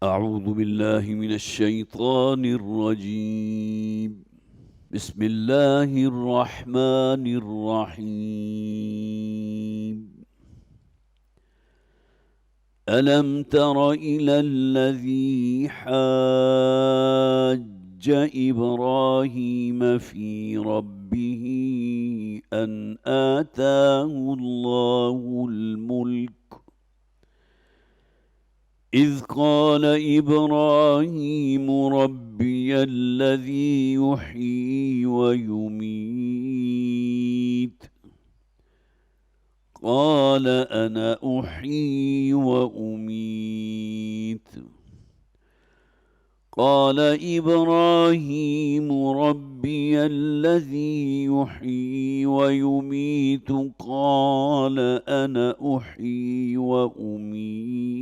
أعوذ بالله من الشيطان الرجيم. بسم الله الرحمن الرحيم. ألم تر إلى الذي حاج إبراهيم في ربه أن آتاه الله الملك إذ قال إبراهيم ربي الذي يحيي ويميت قال أنا أحيي وأميت. قال إبراهيم ربي الذي يحيي ويميت قال أنا أحيي وأميت.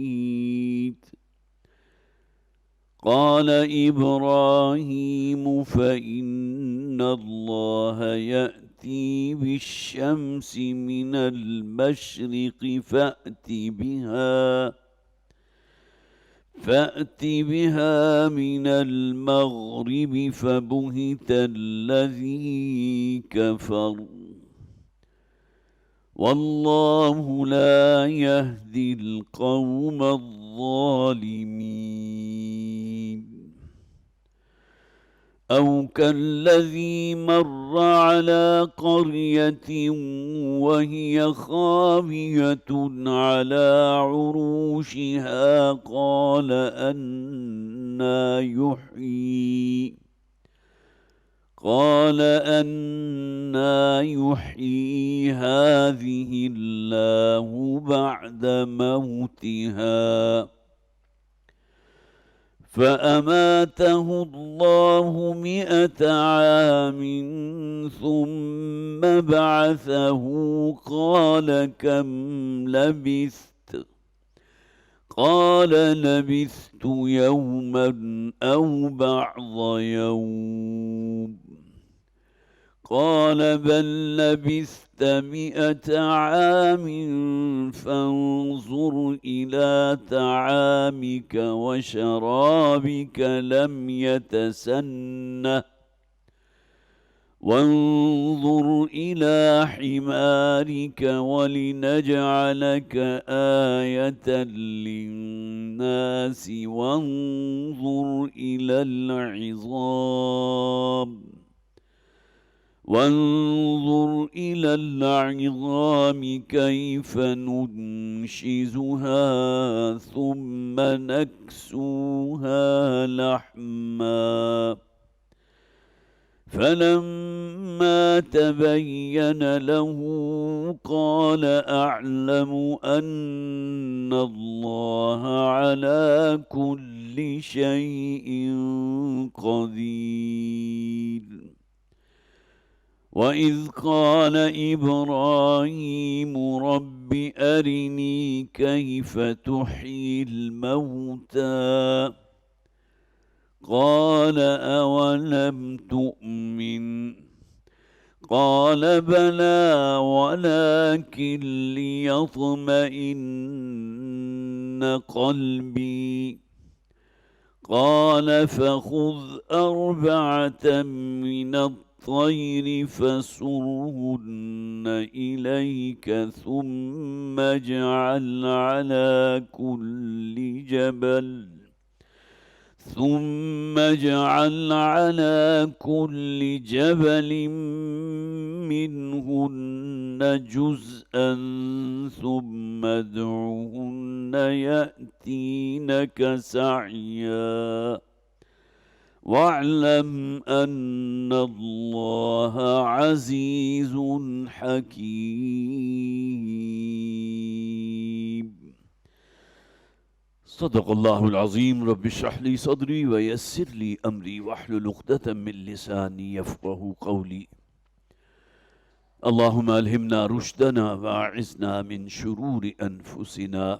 قال إبراهيم فإن الله يأتي بالشمس من المشرق فأت بها من المغرب فبهت الذي كفر والله لا يهدي القوم الظالمين. أو كالذي مر على قرية وهي خاوية على عروشها قال أنى يحيي هذه الله بعد موتها فأماته الله 100 عام ثم بعثه قال كم لبثت؟ قال لبثت يوما أو بعض يوم. قال بل لبثت 100 عام فانظر إلى طعامك وشرابك لم يتسنه وانظر إلى حمارك ولنجعلك آية للناس وانظر إلى العظام كيف ننشزها ثم نكسوها لحما فلما تبين له قال أعلم أن الله على كل شيء قدير. وإذ قال إبراهيم رب أرني كيف تحيي الموتى قال أولم تؤمن قال بلى ولكن ليطمئن قلبي قال فخذ 4 من الطير فصرهن إليك ثم اجعل على كل جبل منهن جزءا ثم ادعهن يأتينك سعيا واعلم أن الله عزيز حكيم. صدق الله العظيم. رب اشرح لي صدري ويسر لي أمري واحلل عقدة من لساني يفقهوا قولي. اللهم ألهمنا رشدنا وأعذنا من شرور أنفسنا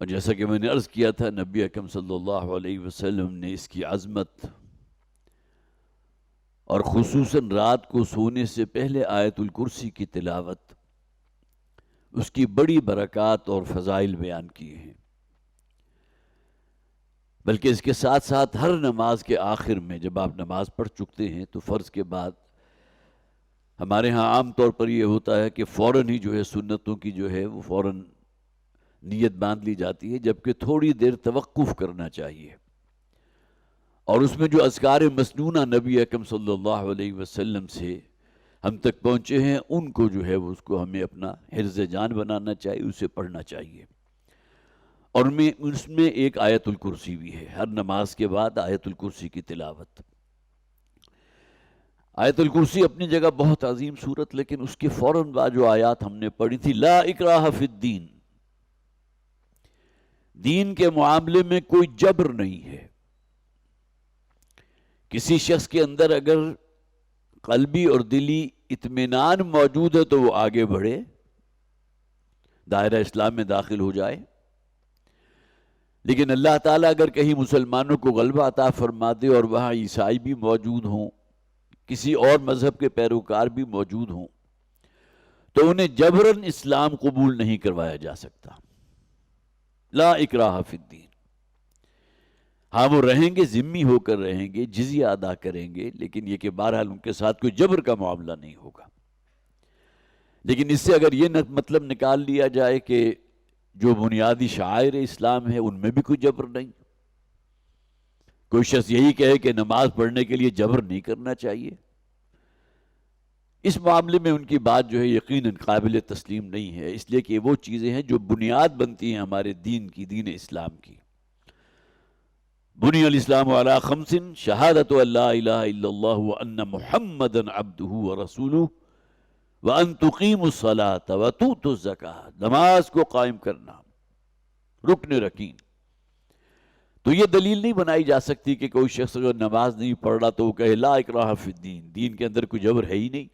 اور جیسا کہ میں نے عرض کیا تھا، نبی اکرم صلی اللہ علیہ وسلم نے اس کی عظمت اور خصوصاً رات کو سونے سے پہلے آیت الکرسی کی تلاوت، اس کی بڑی برکات اور فضائل بیان کیے ہیں۔ بلکہ اس کے ساتھ ساتھ ہر نماز کے آخر میں جب آپ نماز پڑھ چکتے ہیں تو فرض کے بعد ہمارے ہاں عام طور پر یہ ہوتا ہے کہ فوراً ہی جو ہے سنتوں کی جو ہے وہ فوراً نیت باندھ لی جاتی ہے، جبکہ تھوڑی دیر توقف کرنا چاہیے، اور اس میں جو اذکار مسنونہ نبی اکرم صلی اللہ علیہ وسلم سے ہم تک پہنچے ہیں ان کو جو ہے اس کو ہمیں اپنا حرز جان بنانا چاہیے، اسے پڑھنا چاہیے۔ اور اس میں ایک آیت الکرسی بھی ہے، ہر نماز کے بعد آیت الکرسی کی تلاوت۔ آیت الکرسی اپنی جگہ بہت عظیم صورت، لیکن اس کے فوراً بعد جو آیات ہم نے پڑھی تھی، لا اکراہ فی الدین، دین کے معاملے میں کوئی جبر نہیں ہے۔ کسی شخص کے اندر اگر قلبی اور دلی اطمینان موجود ہے تو وہ آگے بڑھے، دائرہ اسلام میں داخل ہو جائے، لیکن اللہ تعالیٰ اگر کہیں مسلمانوں کو غلبہ عطا فرما دے اور وہاں عیسائی بھی موجود ہوں، کسی اور مذہب کے پیروکار بھی موجود ہوں، تو انہیں جبراً اسلام قبول نہیں کروایا جا سکتا۔ لا اکراہ فی الدین، ہاں وہ رہیں گے، ذمی ہو کر رہیں گے، جزیہ ادا کریں گے، لیکن یہ کہ بہرحال ان کے ساتھ کوئی جبر کا معاملہ نہیں ہوگا۔ لیکن اس سے اگر یہ مطلب نکال لیا جائے کہ جو بنیادی شعائر اسلام ہے ان میں بھی کوئی جبر نہیں، کوئی شخص یہی کہے کہ نماز پڑھنے کے لیے جبر نہیں کرنا چاہیے، اس معاملے میں ان کی بات جو ہے یقیناً قابل تسلیم نہیں ہے، اس لیے کہ وہ چیزیں ہیں جو بنیاد بنتی ہیں ہمارے دین کی، دین اسلام کی۔ بنی الاسلام علی خمس، شہادت ان لا الہ الا اللہ وان محمدا عبدہ ورسولہ وان تقیموا الصلاۃ وتؤتوا الزکاۃ، نماز کو قائم کرنا رکن رکین۔ تو یہ دلیل نہیں بنائی جا سکتی کہ کوئی شخص اگر نماز نہیں پڑھ رہا تو وہ کہے لا اکراہ فی الدین، دین کے اندر کوئی جبر ہے ہی نہیں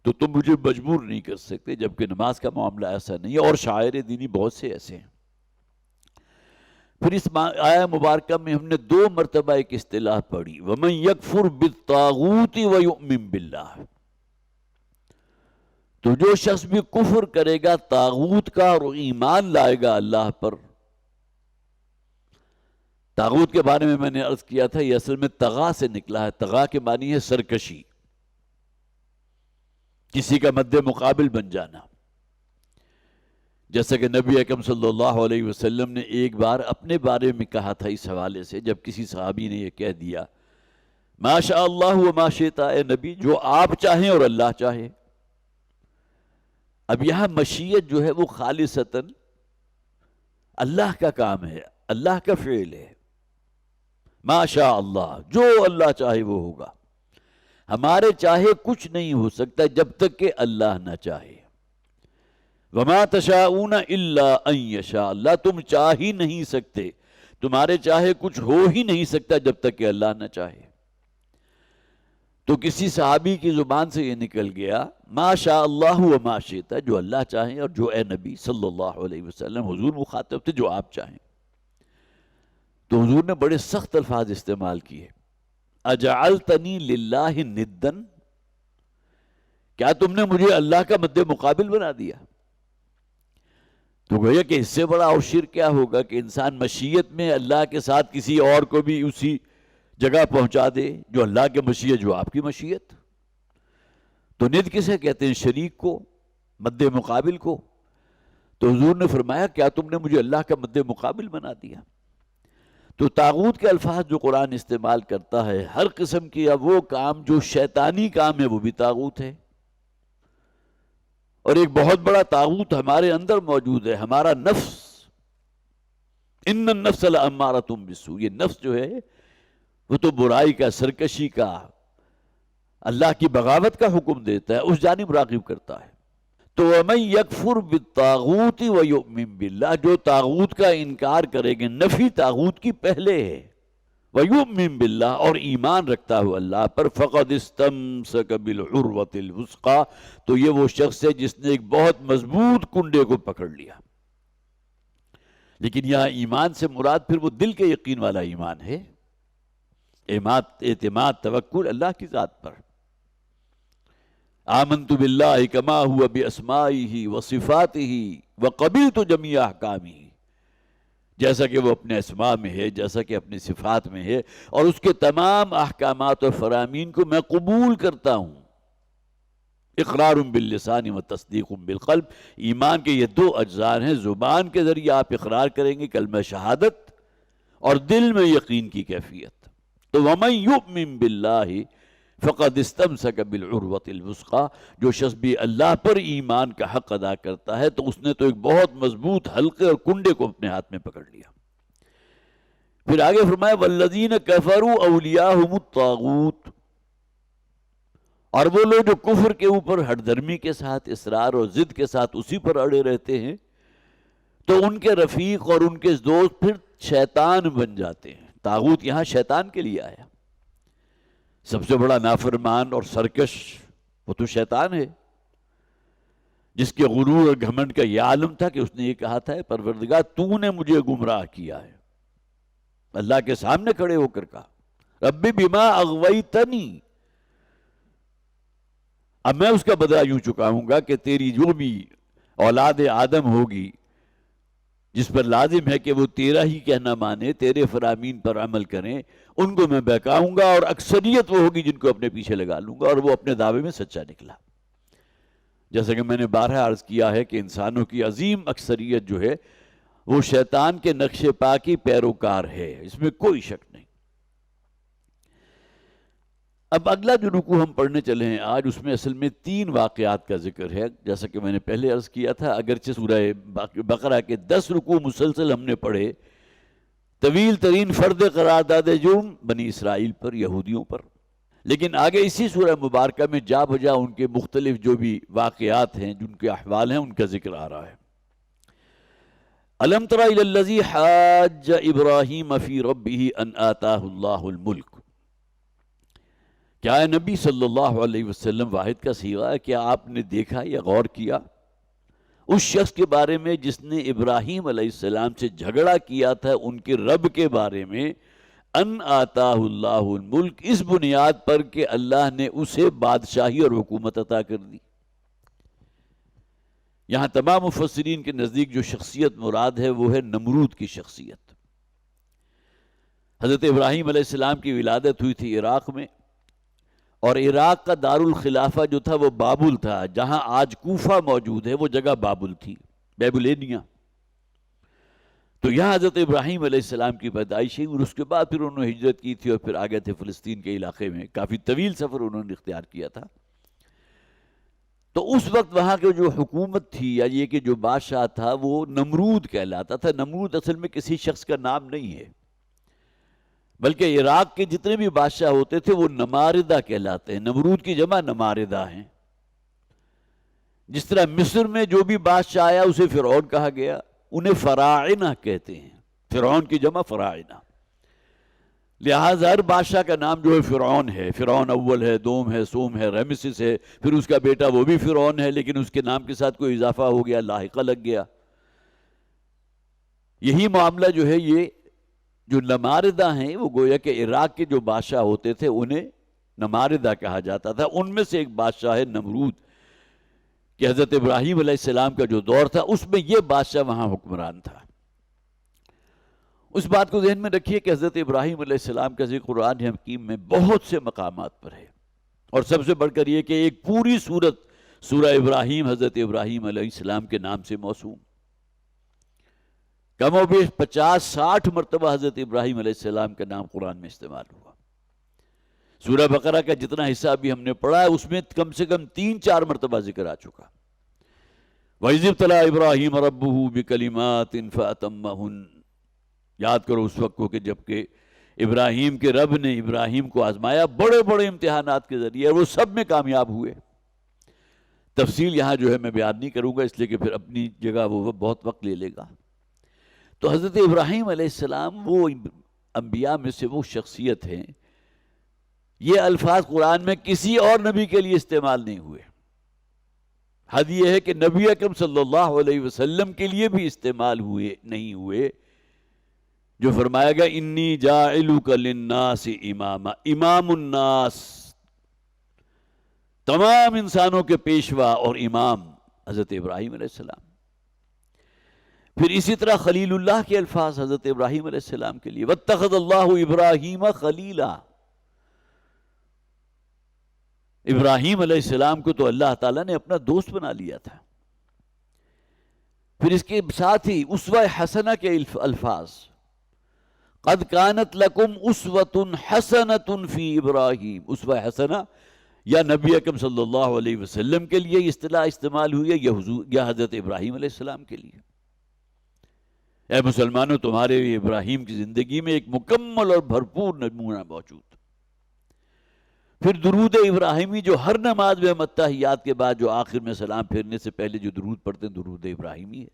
تو تم مجھے مجبور نہیں کر سکتے، جبکہ نماز کا معاملہ ایسا نہیں ہے، اور شاعر دینی بہت سے ایسے ہیں۔ پھر اس آیہ مبارکہ میں ہم نے 2 مرتبہ ایک اصطلاح پڑھی، وَمَن يَكْفُرْ بِالطَّاغُوتِ وَيُؤْمِن بِاللَّهِ، تو جو شخص بھی کفر کرے گا طاغوت کا اور ایمان لائے گا اللہ پر۔ طاغوت کے بارے میں نے عرض کیا تھا یہ اصل میں طغا سے نکلا ہے، طغا کے معنی ہے سرکشی، کسی کا مد مقابل بن جانا۔ جیسا کہ نبی اکرم صلی اللہ علیہ وسلم نے ایک بار اپنے بارے میں کہا تھا اس حوالے سے، جب کسی صحابی نے یہ کہہ دیا ما شاء اللہ و ما شئت، اے نبی جو آپ چاہیں اور اللہ چاہے۔ اب یہاں مشیت جو ہے وہ خالصتاً اللہ کا کام ہے، اللہ کا فعل ہے، ما شاء اللہ، جو اللہ چاہے وہ ہوگا۔ ہمارے چاہے کچھ نہیں ہو سکتا جب تک کہ اللہ نہ چاہے۔ وما تشاءون الا ان یشاء اللہ، تم چاہ ہی نہیں سکتے، تمہارے چاہے کچھ ہو ہی نہیں سکتا جب تک کہ اللہ نہ چاہے۔ تو کسی صحابی کی زبان سے یہ نکل گیا ما شاء اللہ و ما شئت، جو اللہ چاہیں اور جو اے نبی صلی اللہ علیہ وسلم، حضور مخاطب تھے، جو آپ چاہیں۔ تو حضور نے بڑے سخت الفاظ استعمال کیے، اجعلتنی للہ ندن، کیا تم نے مجھے اللہ کا مد مقابل بنا دیا؟ تو گویا کہ اس سے بڑا اور شرک کیا ہوگا کہ انسان مشیت میں اللہ کے ساتھ کسی اور کو بھی اسی جگہ پہنچا دے جو اللہ کی مشیت، جو آپ کی مشیت۔ تو ند کسے کہتے ہیں؟ شریک کو، مد مقابل کو۔ تو حضور نے فرمایا کیا تم نے مجھے اللہ کا مد مقابل بنا دیا؟ تو طاغوت کے الفاظ جو قرآن استعمال کرتا ہے، ہر قسم کی وہ کام جو شیطانی کام ہے وہ بھی طاغوت ہے، اور ایک بہت بڑا طاغوت ہمارے اندر موجود ہے، ہمارا نفس۔ ان النفس لامارۃ بالسوء، یہ نفس جو ہے وہ تو برائی کا، سرکشی کا، اللہ کی بغاوت کا حکم دیتا ہے، اس جانب راغب کرتا ہے۔ تو وَمَن يَكْفُرْ بِالطَّاغُوتِ وَيُؤْمِن بِاللَّهِ، جو طاغوت کا انکار کرے گا، نفی طاغوت کی پہلے ہے، وَيُؤْمِن بِاللَّهِ، اور ایمان رکھتا ہو اللہ پر، فَقَدْ اسْتَمْسَكَ بِالْعُرْوَةِ الْوُثْقَىٰ، تو یہ وہ شخص ہے جس نے ایک بہت مضبوط کنڈے کو پکڑ لیا۔ لیکن یہاں ایمان سے مراد پھر وہ دل کے یقین والا ایمان ہے، اعتماد توکل اللہ کی ذات پر. آمنت باللہ کما ہوا باسمائہ وصفاتہ وقبلت جمیع احکامہ، جیسا کہ وہ اپنے اسماء میں ہے، جیسا کہ اپنی صفات میں ہے، اور اس کے تمام احکامات اور فرامین کو میں قبول کرتا ہوں. اقرار باللسان و تصدیق بالقلب، ایمان کے یہ دو اجزاء ہیں. زبان کے ذریعے آپ اقرار کریں گے کلمہ شہادت، اور دل میں یقین کی کیفیت. تو وَمَن يُؤْمِن بِاللَّهِ فَقَدْ اسْتَمْسَكَ بِالْعُرْوَةِ الْوُثْقَىٰ، جو شخص بھی اللہ پر ایمان کا حق ادا کرتا ہے تو اس نے تو ایک بہت مضبوط حلقے اور کنڈے کو اپنے ہاتھ میں پکڑ لیا. پھر آگے فرمایا وَالَّذِينَ كَفَرُوا أَوْلِيَاهُمُ الطَّاغُوتُ، اور وہ لوگ جو کفر کے اوپر ہٹ درمی کے ساتھ، اصرار اور ضد کے ساتھ اسی پر اڑے رہتے ہیں، تو ان کے رفیق اور ان کے دوست پھر شیطان بن جاتے ہیں. طاغوت یہاں شیطان کے لیے آیا. سب سے بڑا نافرمان اور سرکش وہ تو شیطان ہے، جس کے غرور اور گھمنڈ کا یہ عالم تھا کہ اس نے یہ کہا تھا پروردگار تو نے مجھے گمراہ کیا ہے. اللہ کے سامنے کھڑے ہو کر کہا رب بما اغویتنی، اب میں اس کا بدلہ یوں چکاؤں گا کہ تیری جو بھی اولاد آدم ہوگی جس پر لازم ہے کہ وہ تیرا ہی کہنا مانے، تیرے فرامین پر عمل کریں، ان کو میں بہکاؤں گا، اور اکثریت وہ ہوگی جن کو اپنے پیچھے لگا لوں گا. اور وہ اپنے دعوے میں سچا نکلا. جیسا کہ میں نے بارہا عرض کیا ہے کہ انسانوں کی عظیم اکثریت جو ہے وہ شیطان کے نقش پا کی پیروکار ہے، اس میں کوئی شک نہیں. اب اگلا جو رکوع ہم پڑھنے چلے ہیں آج، اس میں اصل میں 3 واقعات کا ذکر ہے. جیسا کہ میں نے پہلے عرض کیا تھا، اگرچہ سورہ بقرہ کے 10 رکوع مسلسل ہم نے پڑھے، طویل ترین فرد قرار داد جرم بنی اسرائیل پر، یہودیوں پر، لیکن آگے اسی سورہ مبارکہ میں جا بجا ان کے مختلف جو بھی واقعات ہیں، جن کے احوال ہیں، ان کا ذکر آ رہا ہے. الم تر الی الذی حاج ابراہیم فی ربہ ان آتاہ اللہ الملک، کیا نبی صلی اللہ علیہ وسلم واحد کا صیغہ ہے، کیا آپ نے دیکھا یا غور کیا اس شخص کے بارے میں جس نے ابراہیم علیہ السلام سے جھگڑا کیا تھا ان کے رب کے بارے میں، ان آتاہ اللہ الملک، اس بنیاد پر کہ اللہ نے اسے بادشاہی اور حکومت عطا کر دی. یہاں تمام مفسرین کے نزدیک جو شخصیت مراد ہے وہ ہے نمرود کی شخصیت. حضرت ابراہیم علیہ السلام کی ولادت ہوئی تھی عراق میں، اور عراق کا دارالخلافہ جو تھا وہ بابل تھا. جہاں آج کوفہ موجود ہے وہ جگہ بابل تھی، بیبلینیا. تو یہاں حضرت ابراہیم علیہ السلام کی پیدائش ہوئی، اور اس کے بعد پھر انہوں نے ہجرت کی تھی اور پھر آگے تھے فلسطین کے علاقے میں. کافی طویل سفر انہوں نے اختیار کیا تھا. تو اس وقت وہاں کی جو حکومت تھی، یا یہ کہ جو بادشاہ تھا، وہ نمرود کہلاتا تھا. نمرود اصل میں کسی شخص کا نام نہیں ہے، بلکہ عراق کے جتنے بھی بادشاہ ہوتے تھے وہ نماردہ کہلاتے ہیں. نمرود کی جمع نماردہ ہیں. جس طرح مصر میں جو بھی بادشاہ آیا اسے فرعون کہا گیا، انہیں فراعنہ کہتے ہیں. فرعون کی جمع فراعنہ. لہٰذا ہر بادشاہ کا نام جو ہے فرعون ہے. فرعون اول ہے، دوم ہے، سوم ہے، رمسس ہے، پھر اس کا بیٹا وہ بھی فرعون ہے، لیکن اس کے نام کے ساتھ کوئی اضافہ ہو گیا، لاحقہ لگ گیا. یہی معاملہ جو ہے، یہ جو نماردہ ہیں وہ گویا کہ عراق کے جو بادشاہ ہوتے تھے انہیں نماردہ کہا جاتا تھا. ان میں سے ایک بادشاہ ہے نمرود، کہ حضرت ابراہیم علیہ السلام کا جو دور تھا اس میں یہ بادشاہ وہاں حکمران تھا. اس بات کو ذہن میں رکھیے کہ حضرت ابراہیم علیہ السلام کا ذکر قرآن حکیم میں بہت سے مقامات پر ہے، اور سب سے بڑھ کر یہ کہ ایک پوری سورت سورہ ابراہیم حضرت ابراہیم علیہ السلام کے نام سے موسوم. کم و بیش 50-60 مرتبہ حضرت ابراہیم علیہ السلام کا نام قرآن میں استعمال ہوا. سورہ بقرہ کا جتنا حصہ بھی ہم نے پڑھا ہے اس میں کم سے کم 3-4 مرتبہ ذکر آ چکا. وَإِذِ ابْتَلَىٰ إِبْرَاهِيمَ رَبُّهُ بِكَلِمَاتٍ فَأَتَمَّهُنَّ، یاد کرو اس وقت کو کہ جب کہ ابراہیم کے رب نے ابراہیم کو آزمایا بڑے بڑے امتحانات کے ذریعے، اور وہ سب میں کامیاب ہوئے. تفصیل یہاں جو ہے میں بیان نہیں کروں گا، اس لیے کہ پھر اپنی جگہ وہ بہت وقت لے لے گا. تو حضرت ابراہیم علیہ السلام وہ انبیاء میں سے وہ شخصیت ہیں. یہ الفاظ قرآن میں کسی اور نبی کے لیے استعمال نہیں ہوئے. حد یہ ہے کہ نبی اکرم صلی اللہ علیہ وسلم کے لیے بھی استعمال نہیں ہوئے، جو فرمایا گیا انی جاعلک للناس اماما، امام الناس، تمام انسانوں کے پیشوا اور امام حضرت ابراہیم علیہ السلام۔ پھر اسی طرح خلیل اللہ کے الفاظ حضرت ابراہیم علیہ السلام کے لیے، واتخذ اللہ ابراہیم خلیلا، ابراہیم علیہ السلام کو تو اللہ تعالیٰ نے اپنا دوست بنا لیا تھا۔ پھر اس کے ساتھ ہی اسوہ حسنہ کے الفاظ، قد کانت لکم اسوۃ حسنۃ فی ابراہیم، اسوہ حسنہ یا نبی اکرم صلی اللہ علیہ وسلم کے لیے اصطلاح استعمال ہوئی ہے یا حضرت ابراہیم علیہ السلام کے لیے؟ اے مسلمانوں، تمہارے ابراہیم کی زندگی میں ایک مکمل اور بھرپور نمونہ موجود۔ پھر درود ابراہیمی جو ہر نماز میں ہم التحیات کے بعد جو آخر میں سلام پھیرنے سے پہلے جو درود پڑھتے ہیں، درود ابراہیمی ہے۔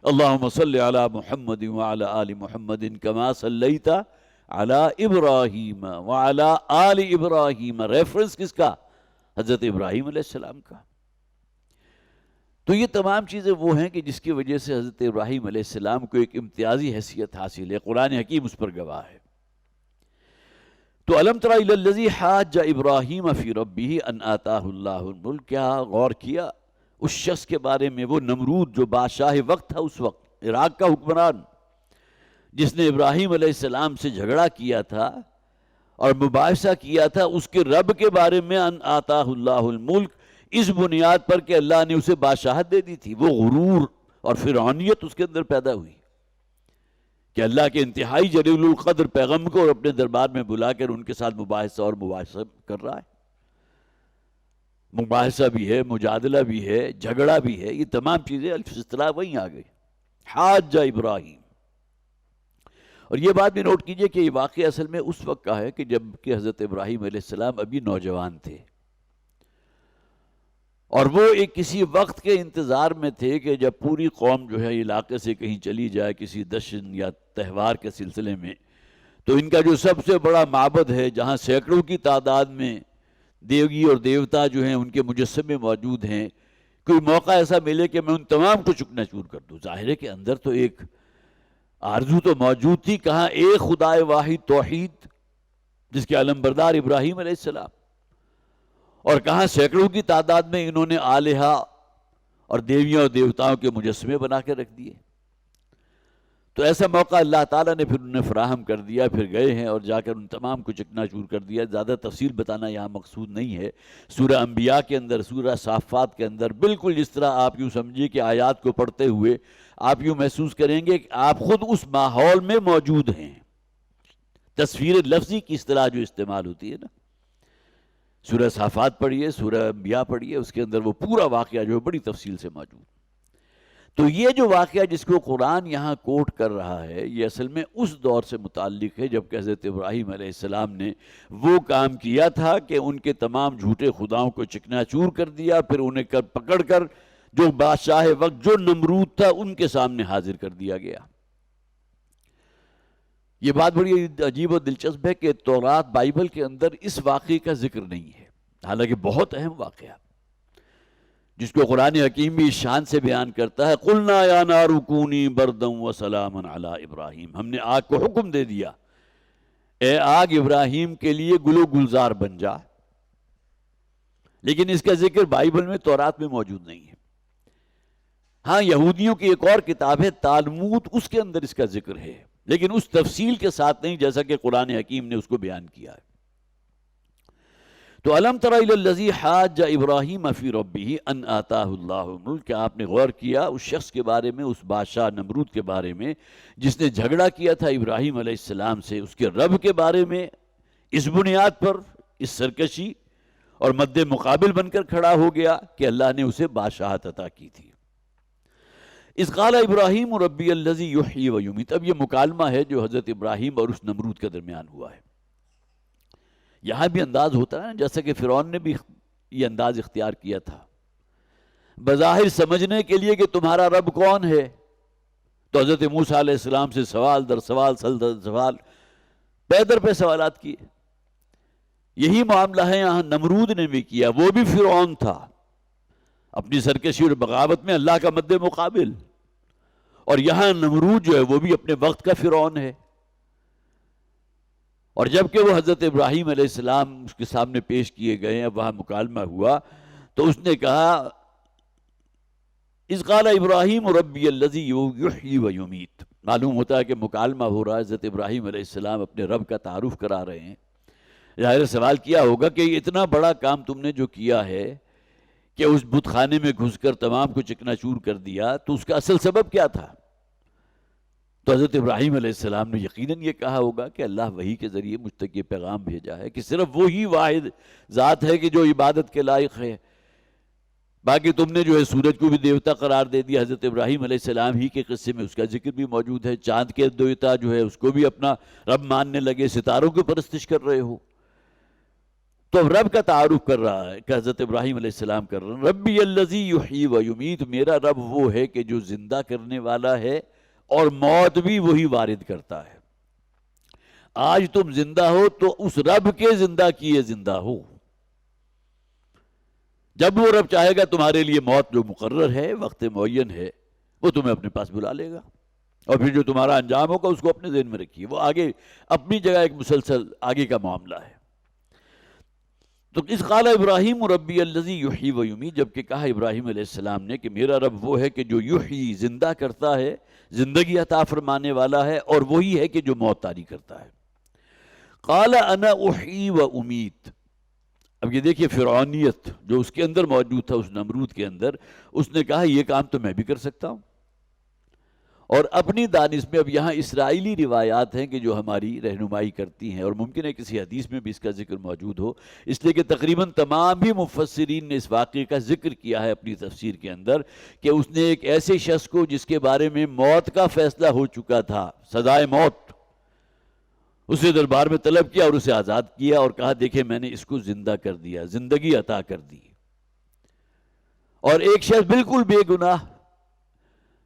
اللہم صلی علی محمد وعلی آل محمد کما صلیت علی ابراہیم وعلی آل ابراہیم، ریفرنس کس کا؟ حضرت ابراہیم علیہ السلام کا۔ تو یہ تمام چیزیں وہ ہیں کہ جس کی وجہ سے حضرت ابراہیم علیہ السلام کو ایک امتیازی حیثیت حاصل ہے، قرآن حکیم اس پر گواہ ہے۔ تو الم تر الی الذی حاج ابراہیم فی ربہ ان آتاہ اللہ الملک، کیا غور کیا اس شخص کے بارے میں، وہ نمرود جو بادشاہ وقت تھا، اس وقت عراق کا حکمران، جس نے ابراہیم علیہ السلام سے جھگڑا کیا تھا اور مباحثہ کیا تھا اس کے رب کے بارے میں، ان آتاہ اللہ الملک، اس بنیاد پر کہ اللہ نے اسے بادشاہت دے دی تھی۔ وہ غرور اور فرعونیت اس کے اندر پیدا ہوئی کہ اللہ کے انتہائی جلیل القدر پیغمبر کو اور اپنے دربار میں بلا کر ان کے ساتھ مباحثہ اور مباحثہ کر رہا ہے۔ مباحثہ بھی ہے، مجادلہ بھی ہے، جھگڑا بھی ہے، یہ تمام چیزیں اصطلاح وہیں آ گئی، حاج ابراہیم۔ اور یہ بات بھی نوٹ کیجئے کہ یہ واقعہ اصل میں اس وقت کا ہے کہ جب کہ حضرت ابراہیم علیہ السلام ابھی نوجوان تھے، اور وہ ایک کسی وقت کے انتظار میں تھے کہ جب پوری قوم جو ہے علاقے سے کہیں چلی جائے کسی جشن یا تہوار کے سلسلے میں، تو ان کا جو سب سے بڑا معبد ہے جہاں سینکڑوں کی تعداد میں دیوی اور دیوتا جو ہیں ان کے مجسمے موجود ہیں، کوئی موقع ایسا ملے کہ میں ان تمام کو چکنا چور کر دوں۔ ظاہر ہے کہ اندر تو ایک آرزو تو موجود تھی، کہاں ایک خدائے واحد توحید جس کے علمبردار ابراہیم علیہ السلام، اور کہاں سینکڑوں کی تعداد میں انہوں نے آلہہ اور دیویوں اور دیوتاؤں کے مجسمے بنا کے رکھ دیے۔ تو ایسا موقع اللہ تعالیٰ نے پھر انہیں فراہم کر دیا، پھر گئے ہیں اور جا کر ان تمام کو چکنا چور کر دیا۔ زیادہ تفصیل بتانا یہاں مقصود نہیں ہے۔ سورہ انبیاء کے اندر، سورہ صافات کے اندر بالکل جس طرح آپ یوں سمجھیے کہ آیات کو پڑھتے ہوئے آپ یوں محسوس کریں گے کہ آپ خود اس ماحول میں موجود ہیں۔ تصویر لفظی کی اصطلاح جو استعمال ہوتی ہے نا، سورہ صافات پڑھیے، سورہ انبیاء پڑھیے، اس کے اندر وہ پورا واقعہ جو بڑی تفصیل سے موجود۔ تو یہ جو واقعہ جس کو قرآن یہاں کوٹ کر رہا ہے، یہ اصل میں اس دور سے متعلق ہے جب کہ حضرت ابراہیم علیہ السلام نے وہ کام کیا تھا کہ ان کے تمام جھوٹے خداؤں کو چکنا چور کر دیا، پھر انہیں پکڑ کر جو بادشاہ وقت جو نمرود تھا ان کے سامنے حاضر کر دیا گیا۔ یہ بات بڑی عجیب و دلچسپ ہے کہ تورات بائبل کے اندر اس واقعے کا ذکر نہیں ہے، حالانکہ بہت اہم واقعہ جس کو قرآن حکیم بھی شان سے بیان کرتا ہے۔ قُلْنَا يَا نَارُ كُونِي بَرْدًا وَسَلَامًا عَلَىٰ ابراہیم، ہم نے آگ کو حکم دے دیا، اے آگ ابراہیم کے لیے گل و گلزار بن جا، لیکن اس کا ذکر بائبل میں تورات میں موجود نہیں ہے۔ ہاں یہودیوں کی ایک اور کتاب ہے تالمود، اس کے اندر اس کا ذکر ہے، لیکن اس تفصیل کے ساتھ نہیں جیسا کہ قرآن حکیم نے اس کو بیان کیا ہے۔ تو الم تر الی الذی حاج ابراہیم فی ربہ ان آتاہ اللہ الملک، کہ آپ نے غور کیا اس شخص کے بارے میں، اس بادشاہ نمرود کے بارے میں جس نے جھگڑا کیا تھا ابراہیم علیہ السلام سے، اس کے رب کے بارے میں، اس بنیاد پر اس سرکشی اور مد مقابل بن کر کھڑا ہو گیا کہ اللہ نے اسے بادشاہت عطا کی تھی۔ اذ قال ابراہیم ربی الذی یحیی و یمیت، اب یہ مکالمہ ہے جو حضرت ابراہیم اور اس نمرود کے درمیان ہوا ہے۔ یہاں بھی انداز ہوتا ہے جیسا کہ فرعون نے بھی یہ انداز اختیار کیا تھا، بظاہر سمجھنے کے لیے کہ تمہارا رب کون ہے، تو حضرت موسیٰ علیہ السلام سے سوال در سوال سل در سوال پے در پہ سوالات کیے۔ یہی معاملہ ہے یہاں نمرود نے بھی کیا، وہ بھی فرعون تھا، اپنی سرکشی اور بغاوت میں اللہ کا مد مقابل. اور یہاں نمرود جو ہے وہ بھی اپنے وقت کا فرعون ہے. اور جب کہ وہ حضرت ابراہیم علیہ السلام اس کے سامنے پیش کیے گئے ہیں، وہاں مکالمہ ہوا تو اس نے کہا اذ قال ابراہیم ربی الذی یحیی و یمیت. معلوم ہوتا ہے کہ مکالمہ ہو رہا ہے، حضرت ابراہیم علیہ السلام اپنے رب کا تعارف کرا رہے ہیں. ظاہر سوال کیا ہوگا کہ اتنا بڑا کام تم نے جو کیا ہے کہ اس بت خانے میں گھس کر تمام کو چکنا چور کر دیا، تو اس کا اصل سبب کیا تھا؟ تو حضرت ابراہیم علیہ السلام نے یقیناً یہ کہا ہوگا کہ اللہ وحی کے ذریعے مجھ تک یہ پیغام بھیجا ہے کہ صرف وہی واحد ذات ہے کہ جو عبادت کے لائق ہے. باقی تم نے جو ہے سورج کو بھی دیوتا قرار دے دیا. حضرت ابراہیم علیہ السلام ہی کے قصے میں اس کا ذکر بھی موجود ہے. چاند کے دیوتا جو ہے اس کو بھی اپنا رب ماننے لگے، ستاروں کی پرستش کر رہے ہو. تو رب کا تعارف کر رہا ہے کہ حضرت ابراہیم علیہ السلام کر رہے ہیں ربی الذی یحیی و یمیت. میرا رب وہ ہے کہ جو زندہ کرنے والا ہے اور موت بھی وہی وارد کرتا ہے. آج تم زندہ ہو تو اس رب کے زندہ کیے زندہ ہو. جب وہ رب چاہے گا تمہارے لیے موت جو مقرر ہے، وقت معین ہے، وہ تمہیں اپنے پاس بلا لے گا. اور پھر جو تمہارا انجام ہوگا اس کو اپنے ذہن میں رکھیے، وہ آگے اپنی جگہ ایک مسلسل آگے کا معاملہ ہے. تو اذ قال ابراہیم ربی الذی یحیی و یمیت، جبکہ کہا ابراہیم علیہ السلام نے کہ میرا رب وہ ہے کہ جو یحیی زندہ کرتا ہے، زندگی عطا فرمانے والا ہے، اور وہی ہے کہ جو موت طاری کرتا ہے. قال انا احیی و امیت. اب یہ دیکھیے فرعونیت جو اس کے اندر موجود تھا، اس نمرود کے اندر، اس نے کہا یہ کام تو میں بھی کر سکتا ہوں. اور اپنی دانش میں اب یہاں اسرائیلی روایات ہیں کہ جو ہماری رہنمائی کرتی ہیں، اور ممکن ہے کسی حدیث میں بھی اس کا ذکر موجود ہو، اس لیے کہ تقریباً تمام ہی مفسرین نے اس واقعے کا ذکر کیا ہے اپنی تفسیر کے اندر کہ اس نے ایک ایسے شخص کو جس کے بارے میں موت کا فیصلہ ہو چکا تھا، سزائے موت، اسے دربار میں طلب کیا اور اسے آزاد کیا اور کہا دیکھیں میں نے اس کو زندہ کر دیا، زندگی عطا کر دی. اور ایک شخص بالکل بے گناہ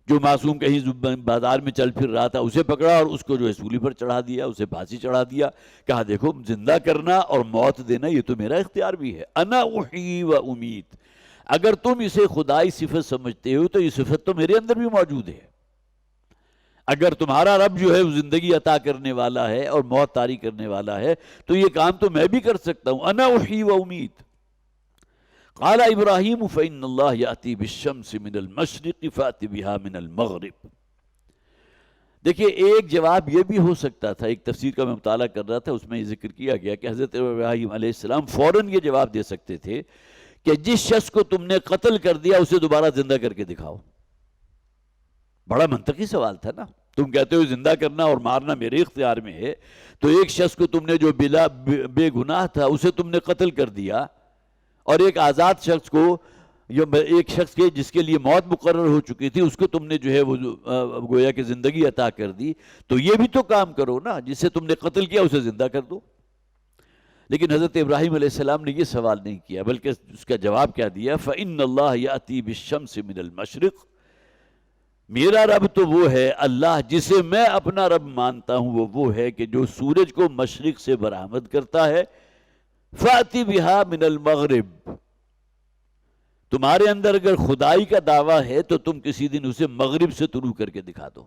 جو معصوم کہیں بازار میں چل پھر رہا تھا، اسے پکڑا اور اس کو جو ہے سولی پر چڑھا دیا، اسے پھانسی چڑھا دیا. کہا دیکھو زندہ کرنا اور موت دینا یہ تو میرا اختیار بھی ہے. انا احیی و امیت. اگر تم اسے خدائی صفت سمجھتے ہو تو یہ صفت تو میرے اندر بھی موجود ہے. اگر تمہارا رب جو ہے وہ زندگی عطا کرنے والا ہے اور موت طاری کرنے والا ہے تو یہ کام تو میں بھی کر سکتا ہوں. انا احیی و امیت. قال ابراہیم فإن اللہ یأتی بالشمس من المشرق فأت بها من المغرب. دیکھیے ایک جواب یہ بھی ہو سکتا تھا، ایک تفسیر کا میں مطالعہ کر رہا تھا، اس میں یہ ذکر کیا گیا کہ حضرت ابراہیم علیہ السلام فوراً یہ جواب دے سکتے تھے کہ جس شخص کو تم نے قتل کر دیا اسے دوبارہ زندہ کر کے دکھاؤ. بڑا منطقی سوال تھا نا. تم کہتے ہو زندہ کرنا اور مارنا میرے اختیار میں ہے، تو ایک شخص کو تم نے جو بے گناہ تھا اسے تم نے قتل کر دیا، اور ایک آزاد شخص کو، ایک شخص کے جس کے لیے موت مقرر ہو چکی تھی، اس کو تم نے جو ہے وہ گویا کہ زندگی عطا کر دی. تو یہ بھی تو کام کرو نا، جسے تم نے قتل کیا اسے زندہ کر دو. لیکن حضرت ابراہیم علیہ السلام نے یہ سوال نہیں کیا، بلکہ اس کا جواب کیا دیا؟ فإن اللہ یأتی بالشمس من المشرق. میرا رب تو وہ ہے اللہ جسے میں اپنا رب مانتا ہوں، وہ ہے کہ جو سورج کو مشرق سے برآمد کرتا ہے. فأتی بہا من المغرب. تمہارے اندر اگر خدائی کا دعویٰ ہے تو تم کسی دن اسے مغرب سے طلوع کر کے دکھا دو.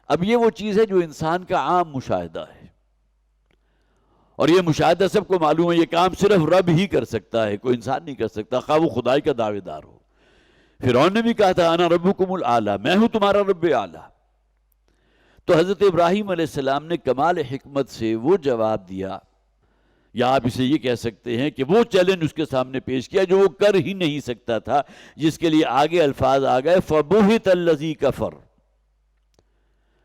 اب یہ وہ چیز ہے جو انسان کا عام مشاہدہ ہے، اور یہ مشاہدہ سب کو معلوم ہے یہ کام صرف رب ہی کر سکتا ہے، کوئی انسان نہیں کر سکتا، خواہ وہ خدائی کا دعوے دار ہو. فرعون نے بھی کہا تھا انا ربکم الاعلی، میں ہوں تمہارا رب اعلیٰ. تو حضرت ابراہیم علیہ السلام نے کمال حکمت سے وہ جواب دیا، یا آپ اسے یہ کہہ سکتے ہیں کہ وہ چیلنج اس کے سامنے پیش کیا جو وہ کر ہی نہیں سکتا تھا، جس کے لیے آگے الفاظ آ گئے فَبُہِتَ الَّذِي كَفَرَ.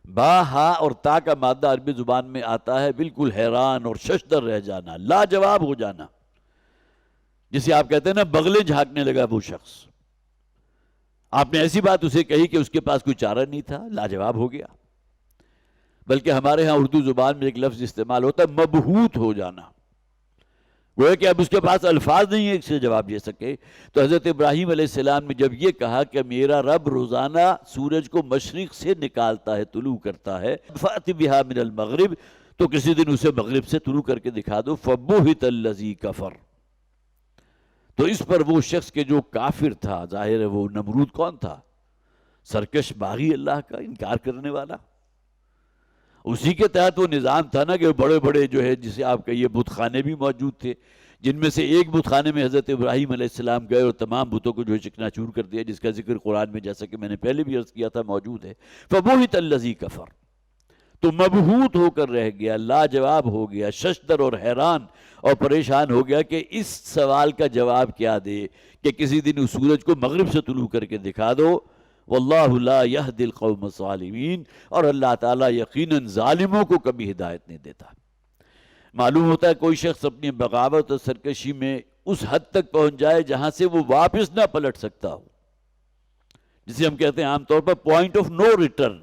با ہا اور تا کا مادہ عربی زبان میں آتا ہے بالکل حیران اور ششدر رہ جانا، لاجواب ہو جانا، جسے آپ کہتے ہیں نا بغلیں جھانکنے لگا وہ شخص. آپ نے ایسی بات اسے کہی کہ اس کے پاس کوئی چارہ نہیں تھا، لاجواب ہو گیا. بلکہ ہمارے ہاں اردو زبان میں ایک لفظ استعمال ہوتا ہے مبہوت ہو جانا، گویا کہ اب اس کے پاس الفاظ نہیں ہیں اس سے جواب دے سکے. تو حضرت ابراہیم علیہ السلام نے جب یہ کہا کہ میرا رب روزانہ سورج کو مشرق سے نکالتا ہے، طلوع کرتا ہے، فأت بہا من المغرب، تو کسی دن اسے مغرب سے طلوع کر کے دکھا دو. فبہت الذی کفر. تو اس پر وہ شخص کے جو کافر تھا، ظاہر ہے وہ نمرود کون تھا؟ سرکش باغی اللہ کا انکار کرنے والا. اسی کے تحت وہ نظام تھا نا کہ بڑے بڑے جو ہے جسے آپ کہیے بت خانے بھی موجود تھے، جن میں سے ایک بت خانے میں حضرت ابراہیم علیہ السلام گئے اور تمام بتوں کو جو ہے چکنا چور کر دیا، جس کا ذکر قرآن میں جیسا کہ میں نے پہلے بھی عرض کیا تھا موجود ہے. فَبُهِتَ الَّذِي كَفَرَ، تو مبہوت ہو کر رہ گیا، لاجواب ہو گیا، ششدر اور حیران اور پریشان ہو گیا کہ اس سوال کا جواب کیا دے کہ کسی دن اس سورج کو مغرب سے طلوع کر کے دکھا دو. واللہ لا یہدی القوم الظالمین، اور اللہ تعالیٰ یقیناً ظالموں کو کبھی ہدایت نہیں دیتا. معلوم ہوتا ہے کوئی شخص اپنی بغاوت اور سرکشی میں اس حد تک پہنچ جائے جہاں سے وہ واپس نہ پلٹ سکتا ہو، جسے ہم کہتے ہیں عام طور پر پوائنٹ آف نو ریٹرن،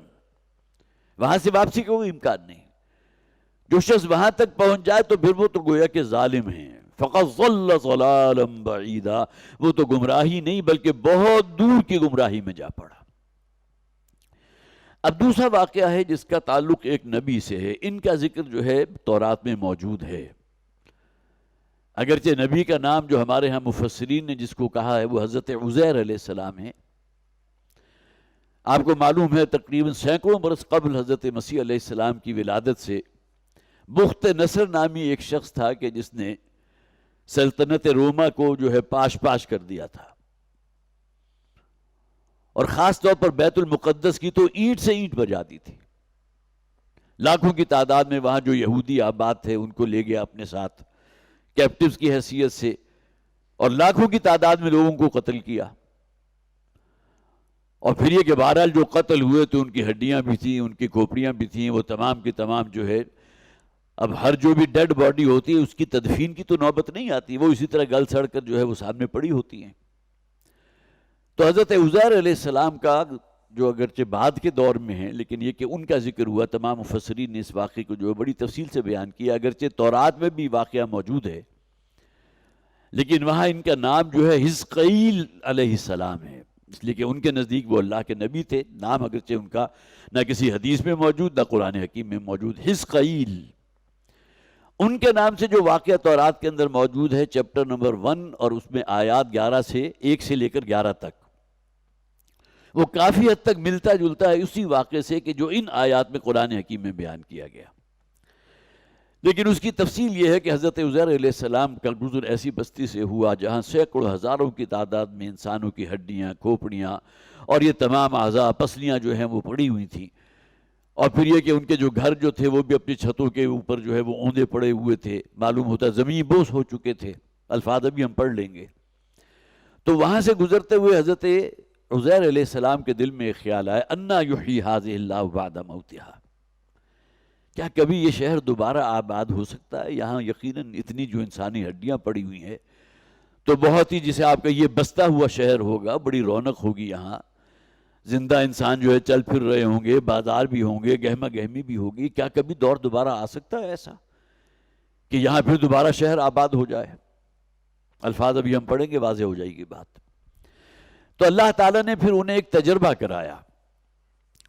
وہاں سے واپسی کا کوئی امکان نہیں. جو شخص وہاں تک پہنچ جائے تو پھر وہ تو گویا کہ ظالم ہیں. فَقَدْ ضَلَّ ضَلَالًا بَعِيدًا، وہ تو گمراہی نہیں بلکہ بہت دور کی گمراہی میں جا پڑا. اب دوسرا واقعہ ہے جس کا تعلق ایک نبی سے ہے. ان کا ذکر جو ہے تورات میں موجود ہے، اگرچہ نبی کا نام جو ہمارے ہاں مفسرین نے جس کو کہا ہے وہ حضرت عزیر علیہ السلام ہے. آپ کو معلوم ہے تقریباً سینکڑوں برس قبل حضرت مسیح علیہ السلام کی ولادت سے بخت نصر نامی ایک شخص تھا کہ جس نے سلطنت روما کو جو ہے پاش پاش کر دیا تھا، اور خاص طور پر بیت المقدس کی تو اینٹ سے اینٹ بجا دی تھی. لاکھوں کی تعداد میں وہاں جو یہودی آباد تھے ان کو لے گیا اپنے ساتھ کیپٹیوز کی حیثیت سے، اور لاکھوں کی تعداد میں لوگوں کو قتل کیا. اور پھر یہ کہ بہرحال جو قتل ہوئے تو ان کی ہڈیاں بھی تھیں، ان کی کھوپڑیاں بھی تھیں، وہ تمام کی تمام جو ہے، اب ہر جو بھی ڈیڈ باڈی ہوتی ہے اس کی تدفین کی تو نوبت نہیں آتی، وہ اسی طرح گل سڑ کر جو ہے وہ سامنے پڑی ہوتی ہیں. تو حضرت عزیر علیہ السلام کا جو اگرچہ بعد کے دور میں ہیں لیکن یہ کہ ان کا ذکر ہوا، تمام مفسرین نے اس واقعے کو جو ہے بڑی تفصیل سے بیان کیا. اگرچہ تورات میں بھی واقعہ موجود ہے لیکن وہاں ان کا نام جو ہے حزقیل علیہ السلام ہے، اس لیے کہ ان کے نزدیک وہ اللہ کے نبی تھے. نام اگرچہ ان کا نہ کسی حدیث میں موجود نہ قرآن حکیم میں موجود. حزقیل ان کے نام سے جو واقعہ تورات کے اندر موجود ہے چیپٹر نمبر 1 اور اس میں آیات 11 سے 1 سے لے کر 11 تک، وہ کافی حد تک ملتا جلتا ہے اسی واقعے سے کہ جو ان آیات میں قرآن حکیم میں بیان کیا گیا. لیکن اس کی تفصیل یہ ہے کہ حضرت عزیر علیہ السلام کا گزر ایسی بستی سے ہوا جہاں سینکڑوں ہزاروں کی تعداد میں انسانوں کی ہڈیاں، کھوپڑیاں اور یہ تمام اعضاء پسلیاں جو ہیں وہ پڑی ہوئی تھیں. اور پھر یہ کہ ان کے جو گھر جو تھے وہ بھی اپنی چھتوں کے اوپر جو ہے وہ اوندے پڑے ہوئے تھے، معلوم ہوتا زمین بوس ہو چکے تھے. الفاظ ابھی ہم پڑھ لیں گے. تو وہاں سے گزرتے ہوئے حضرت عزیر علیہ السلام کے دل میں ایک خیال آیا، انا یحیی ھذہ اللہ بعد موتھا، کیا کبھی یہ شہر دوبارہ آباد ہو سکتا ہے؟ یہاں یقیناً اتنی جو انسانی ہڈیاں پڑی ہوئی ہیں تو بہت ہی جسے آپ کا یہ بستا ہوا شہر ہوگا، بڑی رونق ہوگی، یہاں زندہ انسان جو ہے چل پھر رہے ہوں گے، بازار بھی ہوں گے، گہما گہمی بھی ہوگی. کیا کبھی دور دوبارہ آ سکتا ہے ایسا کہ یہاں پھر دوبارہ شہر آباد ہو جائے؟ الفاظ ابھی ہم پڑھیں گے، واضح ہو جائے گی بات. تو اللہ تعالیٰ نے پھر انہیں ایک تجربہ کرایا.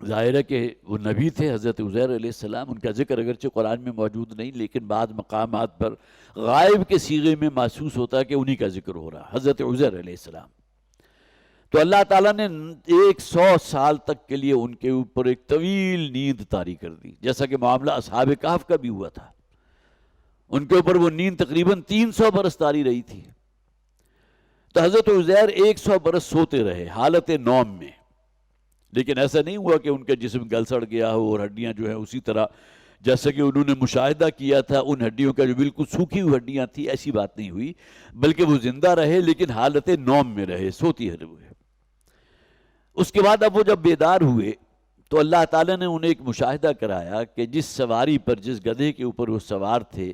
ظاہر ہے کہ وہ نبی تھے حضرت عزیر علیہ السلام، ان کا ذکر اگرچہ قرآن میں موجود نہیں لیکن بعض مقامات پر غائب کے صیغے میں محسوس ہوتا ہے کہ انہی کا ذکر ہو رہا، حضرت عزیر علیہ السلام. تو اللہ تعالیٰ نے 100 سال تک کے لیے ان کے اوپر ایک طویل نیند طاری کر دی، جیسا کہ معاملہ اصحاب کہف کا بھی ہوا تھا. ان کے اوپر وہ نیند تقریباً 300 برس طاری رہی تھی. تو حضرت عزیر 100 برس سوتے رہے حالت نوم میں، لیکن ایسا نہیں ہوا کہ ان کا جسم گل سڑ گیا ہو اور ہڈیاں جو ہیں اسی طرح جیسا کہ انہوں نے مشاہدہ کیا تھا ان ہڈیوں کا جو بالکل سوکھی ہوئی ہڈیاں تھیں، ایسی بات نہیں ہوئی، بلکہ وہ زندہ رہے لیکن حالت نوم میں رہے، سوتی ہوئے. اس کے بعد اب وہ جب بیدار ہوئے تو اللہ تعالیٰ نے انہیں ایک مشاہدہ کرایا کہ جس سواری پر، جس گدھے کے اوپر وہ سوار تھے،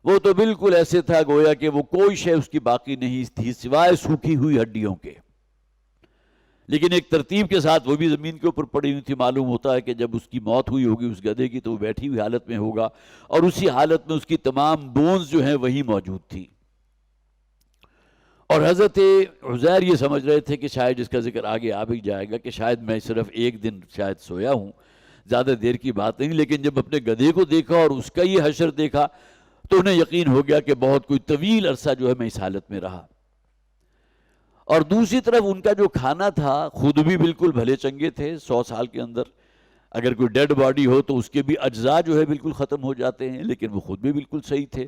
وہ تو بالکل ایسے تھا گویا کہ وہ کوئی شے اس کی باقی نہیں تھی سوائے سوکھی ہوئی ہڈیوں کے. لیکن ایک ترتیب کے ساتھ وہ بھی زمین کے اوپر پڑی ہوئی تھی. معلوم ہوتا ہے کہ جب اس کی موت ہوئی ہوگی اس گدھے کی تو وہ بیٹھی ہوئی حالت میں ہوگا، اور اسی حالت میں اس کی تمام بونز جو ہیں وہی موجود تھی. اور حضرت عزیر یہ سمجھ رہے تھے کہ شاید جس کا ذکر آگے آ بھی جائے گا کہ شاید میں صرف ایک دن شاید سویا ہوں، زیادہ دیر کی بات نہیں. لیکن جب اپنے گدھے کو دیکھا اور اس کا یہ حشر دیکھا تو انہیں یقین ہو گیا کہ بہت کوئی طویل عرصہ جو ہے میں اس حالت میں رہا. اور دوسری طرف ان کا جو کھانا تھا خود بھی بالکل بھلے چنگے تھے، 100 سال کے اندر اگر کوئی ڈیڈ باڈی ہو تو اس کے بھی اجزاء جو ہے بالکل ختم ہو جاتے ہیں، لیکن وہ خود بھی بالکل صحیح تھے۔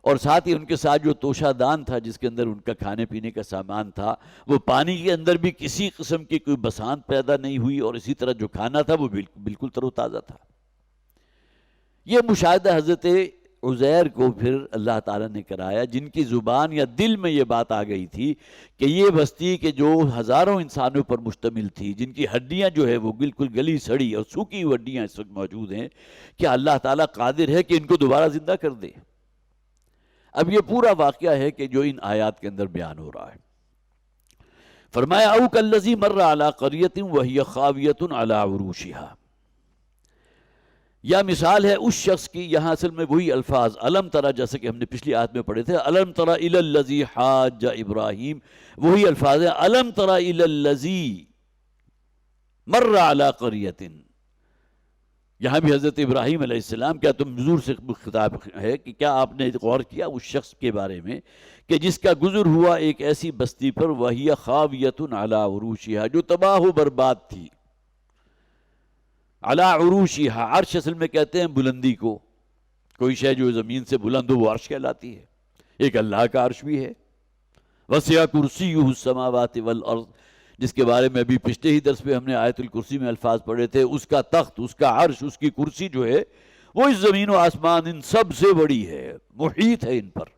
اور ساتھ ہی ان کے ساتھ جو توشہ دان تھا جس کے اندر ان کا کھانے پینے کا سامان تھا، وہ پانی کے اندر بھی کسی قسم کی کوئی بسانت پیدا نہیں ہوئی، اور اسی طرح جو کھانا تھا وہ بالکل تر و تازہ تھا۔ یہ مشاہدہ حضرت عزیر کو پھر اللہ تعالیٰ نے کرایا، جن کی زبان یا دل میں یہ بات آ گئی تھی کہ یہ بستی کہ جو ہزاروں انسانوں پر مشتمل تھی، جن کی ہڈیاں جو ہے وہ بالکل گلی سڑی اور سوکھی ہوئی ہڈیاں اس وقت موجود ہیں، کیا اللہ تعالیٰ قادر ہے کہ ان کو دوبارہ زندہ کر دے؟ اب یہ پورا واقعہ ہے کہ جو ان آیات کے اندر بیان ہو رہا ہے۔ فرمایا او کالذی مر علی قریۃ وہی خاویۃ علی عروشها، یا مثال ہے اس شخص کی، یہاں اصل میں وہی الفاظ علم ترى جیسے کہ ہم نے پچھلی آیت میں پڑھے تھے، علم ترى الی الذی حاج ابراہیم، وہی الفاظ ہیں علم ترى الی الذی مر علی قریۃ۔ یہاں بھی حضرت ابراہیم علیہ السلام، کیا تم حضور سے خطاب ہے کہ کیا آپ نے غور کیا اس شخص کے بارے میں کہ جس کا گزر ہوا ایک ایسی بستی پر وہی خاویۃ علی عروشها، جو تباہ و برباد تھی، علی عروشها، عرش اصل میں کہتے ہیں بلندی کو، کوئی شے جو زمین سے بلند ہو وہ عرش کہلاتی ہے، ایک اللہ کا عرش بھی ہے۔ وسع کرسیہ السماوات والارض، جس کے بارے میں ابھی پچھلے ہی درس میں ہم نے آیت الکرسی میں الفاظ پڑھے تھے، اس کا تخت، اس کا عرش، اس کی کرسی جو ہے وہ اس زمین و آسمان ان سب سے بڑی ہے، محیط ہے ان پر۔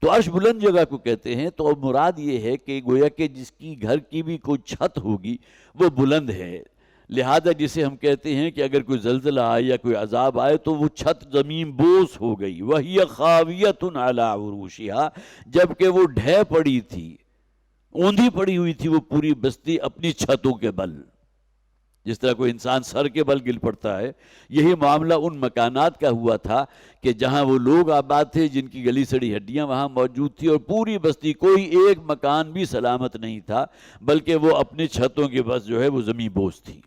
تو عرش بلند جگہ کو کہتے ہیں، تو مراد یہ ہے کہ گویا کہ جس کی گھر کی بھی کوئی چھت ہوگی وہ بلند ہے، لہذا جسے ہم کہتے ہیں کہ اگر کوئی زلزلہ آئے یا کوئی عذاب آئے تو وہ چھت زمین بوس ہو گئی، وَهِيَ خَاوِيَةٌ عَلَىٰ عُرُوشِهَا، جبکہ وہ ڈھے پڑی تھی، اوندھی پڑی ہوئی تھی وہ پوری بستی اپنی چھتوں کے بل، جس طرح کوئی انسان سر کے بل گر پڑتا ہے۔ یہی معاملہ ان مکانات کا ہوا تھا کہ جہاں وہ لوگ آباد تھے جن کی گلی سڑی ہڈیاں وہاں موجود تھی، اور پوری بستی کوئی ایک مکان بھی سلامت نہیں تھا، بلکہ وہ اپنی چھتوں کے بس جو ہے وہ زمین بوس تھی۔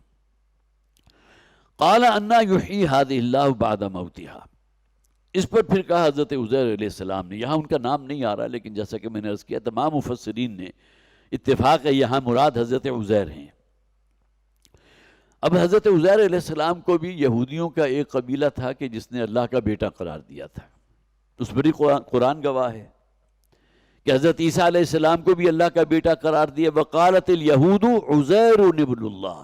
قال انا یحیی ہذہ اللہ بعد موتہا، اس پر پھر کہا حضرت عزیر علیہ السلام نے، یہاں ان کا نام نہیں آ رہا لیکن جیسا کہ میں نے عرض کیا تمام مفسرین نے اتفاق ہے یہاں مراد حضرت عزیر ہیں۔ اب حضرت عزیر علیہ السلام کو بھی یہودیوں کا ایک قبیلہ تھا کہ جس نے اللہ کا بیٹا قرار دیا تھا، اس پر ہی قرآن گواہ ہے کہ حضرت عیسیٰ علیہ السلام کو بھی اللہ کا بیٹا قرار دیا، وقالت الیہود عزیر ابن اللہ۔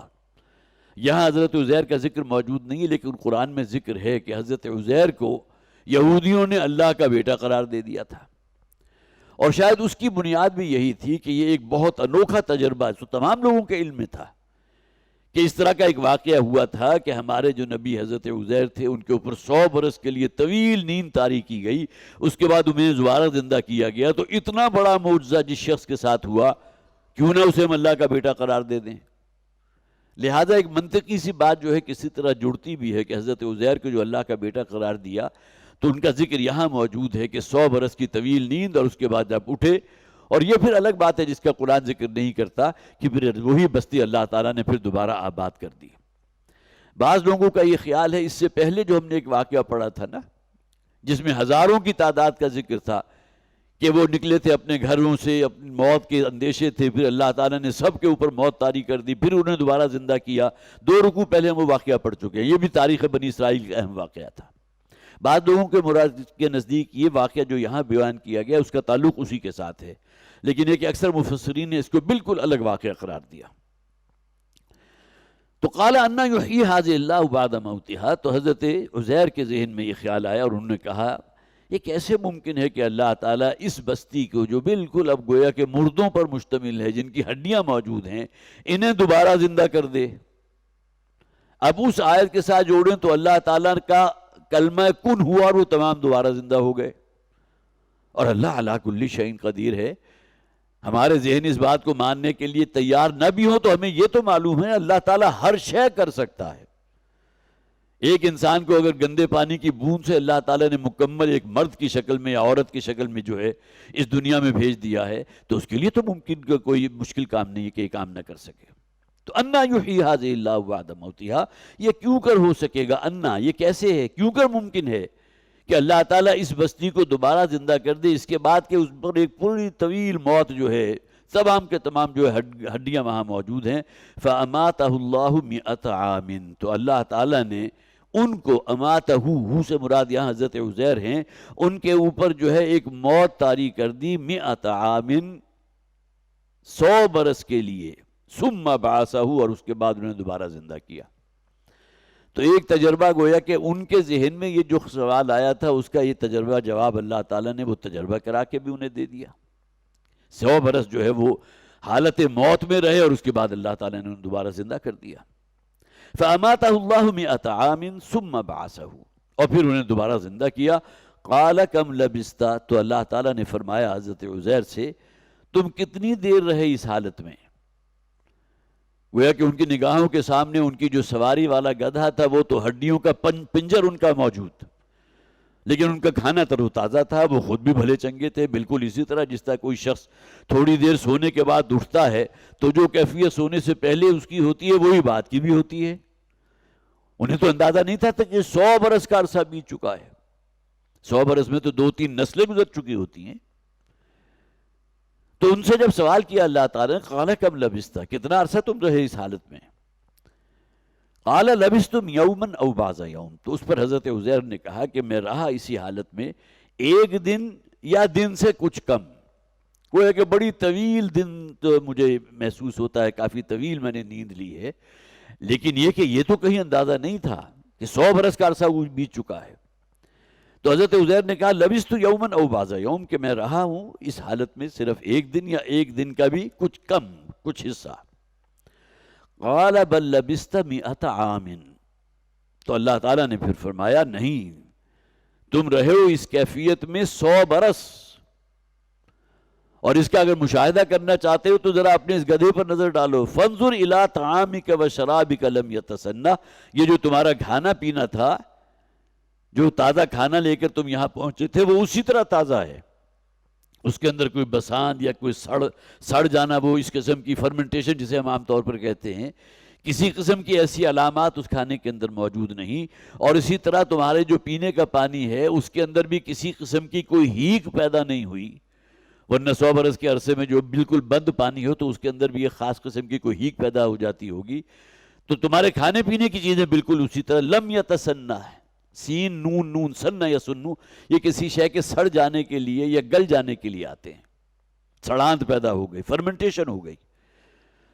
یہاں حضرت عزیر کا ذکر موجود نہیں ہے، لیکن قرآن میں ذکر ہے کہ حضرت عزیر کو یہودیوں نے اللہ کا بیٹا قرار دے دیا تھا، اور شاید اس کی بنیاد بھی یہی تھی کہ یہ ایک بہت انوکھا تجربہ جو تمام لوگوں کے علم میں تھا کہ اس طرح کا ایک واقعہ ہوا تھا کہ ہمارے جو نبی حضرت عزیر تھے ان کے اوپر 100 برس کے لیے طویل نیند طاری کی گئی، اس کے بعد انہیں دوبارہ زندہ کیا گیا، تو اتنا بڑا معجزہ جس شخص کے ساتھ ہوا کیوں نہ اسے ہم اللہ کا بیٹا قرار دے دیں۔ لہٰذا ایک منطقی سی بات جو ہے کسی طرح جڑتی بھی ہے کہ حضرت عزیر کو جو اللہ کا بیٹا قرار دیا تو ان کا ذکر یہاں موجود ہے کہ 100 برس کی طویل نیند اور اس کے بعد جب اٹھے، اور یہ پھر الگ بات ہے جس کا قرآن ذکر نہیں کرتا کہ پھر وہی بستی اللہ تعالیٰ نے پھر دوبارہ آباد کر دی۔ بعض لوگوں کا یہ خیال ہے، اس سے پہلے جو ہم نے ایک واقعہ پڑھا تھا نا جس میں ہزاروں کی تعداد کا ذکر تھا کہ وہ نکلے تھے اپنے گھروں سے، اپنی موت کے اندیشے تھے، پھر اللہ تعالیٰ نے سب کے اوپر موت طاری کر دی، پھر انہیں دوبارہ زندہ کیا۔ 2 رکوع پہلے ہم وہ واقعہ پڑھ چکے ہیں، یہ بھی تاریخ بنی اسرائیل کا اہم واقعہ تھا۔ بعض لوگوں کے مراد کے نزدیک یہ واقعہ جو یہاں بیان کیا گیا اس کا تعلق اسی کے ساتھ ہے، لیکن ایک اکثر مفسرین نے اس کو بالکل الگ واقعہ قرار دیا۔ تو قال انا یحیی ھذہ اللہ بعد موتہا، تو حضرت عزیر کے ذہن میں یہ خیال آیا اور انہوں نے کہا یہ کیسے ممکن ہے کہ اللہ تعالیٰ اس بستی کو جو بالکل اب گویا کہ مردوں پر مشتمل ہے، جن کی ہڈیاں موجود ہیں، انہیں دوبارہ زندہ کر دے۔ اب اس آیت کے ساتھ جوڑیں تو اللہ تعالیٰ کا کلمہ کن ہوا اور وہ تمام دوبارہ زندہ ہو گئے، اور اللہ علی کل شیء قدیر ہے۔ ہمارے ذہن اس بات کو ماننے کے لیے تیار نہ بھی ہو تو ہمیں یہ تو معلوم ہے اللہ تعالیٰ ہر شے کر سکتا ہے۔ ایک انسان کو اگر گندے پانی کی بوند سے اللہ تعالیٰ نے مکمل ایک مرد کی شکل میں یا عورت کی شکل میں جو ہے اس دنیا میں بھیج دیا ہے تو اس کے لیے تو ممکن کوئی مشکل کام نہیں ہے کہ یہ کام نہ کر سکے۔ تو انا یحیی ھذہ اللہ بعد موتہا، یہ کیوں کر ہو سکے گا؟ انا یہ کیسے ہے، کیوں کر ممکن ہے کہ اللہ تعالیٰ اس بستی کو دوبارہ زندہ کر دے، اس کے بعد کہ اس پر ایک پوری طویل موت جو ہے تمام کے تمام جو ہے ہڈیاں وہاں موجود ہیں. فَأَمَاتَهُ اللَّهُ مِئَةَ عَامٍ، تو اللہ تعالیٰ نے ان کو اماتہو سے مراد یہاں حضرت عزیر ہیں، ان کے اوپر جو ہے ایک موت طاری کر دی 100 عام، 100 برس کے لیے. ثم بعثہ، اور اس کے بعد انہوں نے دوبارہ زندہ کیا. تو ایک تجربہ گویا کہ ان کے ذہن میں یہ جو سوال آیا تھا اس کا یہ تجربہ جواب اللہ تعالیٰ نے وہ تجربہ کرا کے بھی انہیں دے دیا. 100 برس جو ہے وہ حالت موت میں رہے اور اس کے بعد اللہ تعالیٰ نے انہیں دوبارہ زندہ کر دیا. فَأَمَاتَهُ اللَّهُ 100 عَامٍ ثُمَّ بَعَثَهُ، اور پھر انہیں دوبارہ زندہ کیا. قَالَ كَمْ لَبِثْتَ، تو اللہ تعالیٰ نے فرمایا حضرت عزیر سے تم کتنی دیر رہے اس حالت میں. گویا کہ ان کی نگاہوں کے سامنے ان کی جو سواری والا گدھا تھا وہ تو ہڈیوں کا پنجر ان کا موجود، لیکن ان کا کھانا تر و تازہ تھا، وہ خود بھی بھلے چنگے تھے. بالکل اسی طرح جس طرح کوئی شخص تھوڑی دیر سونے کے بعد اٹھتا ہے تو جو کیفیت سونے سے پہلے اس کی ہوتی ہے وہی بعد کی بھی ہوتی ہے. انہیں تو اندازہ نہیں تھا کہ 100 برس کا عرصہ بیت چکا ہے. 100 برس میں تو 2-3 نسلیں گزر چکی ہوتی ہیں. تو ان سے جب سوال کیا اللہ تعالیٰ نے قال کم لبثت، کتنا عرصہ تم رہے اس حالت میں. قال لبثتم یوما او بعض یوم، تو اس پر حضرت عزیر نے کہا کہ میں رہا اسی حالت میں ایک دن یا دن سے کچھ کم. کوئی کہ بڑی طویل دن تو مجھے محسوس ہوتا ہے، کافی طویل میں نے نیند لی ہے، لیکن یہ کہ یہ تو کہیں اندازہ نہیں تھا کہ 100 برس کا عرصہ وہ بیت چکا ہے. تو حضرت عزیر نے کہا لبثت یوما او بعض یوم، کہ میں رہا ہوں اس حالت میں صرف ایک دن یا ایک دن کا بھی کچھ کم، کچھ حصہ. قال بل لبثت 100 عام، تو اللہ تعالیٰ نے پھر فرمایا نہیں، تم رہے ہو اس کیفیت میں 100 برس. اور اس کا اگر مشاہدہ کرنا چاہتے ہو تو ذرا اپنے اس گدھے پر نظر ڈالو. فانظر الی طعامک و شرابک لم یتسنہ، یہ جو تمہارا کھانا پینا تھا، جو تازہ کھانا لے کر تم یہاں پہنچے تھے وہ اسی طرح تازہ ہے. اس کے اندر کوئی بساند یا کوئی سڑ جانا، وہ اس قسم کی فرمنٹیشن جسے ہم عام طور پر کہتے ہیں، کسی قسم کی ایسی علامات اس کھانے کے اندر موجود نہیں. اور اسی طرح تمہارے جو پینے کا پانی ہے اس کے اندر بھی کسی قسم کی کوئی ہیک پیدا نہیں ہوئی، ورنہ 100 برس کے عرصے میں جو بالکل بند پانی ہو تو اس کے اندر بھی ایک خاص قسم کی کوئی ہیک پیدا ہو جاتی ہوگی. تو تمہارے کھانے پینے کی چیزیں بالکل اسی طرح. لم یتسنہ ہے، سین نون نون سنہ یا سنو، یہ کسی شے کے سڑ جانے کے لیے یا گل جانے کے لیے آتے ہیں. سڑاند پیدا ہو گئی، فرمنٹیشن ہو گئی.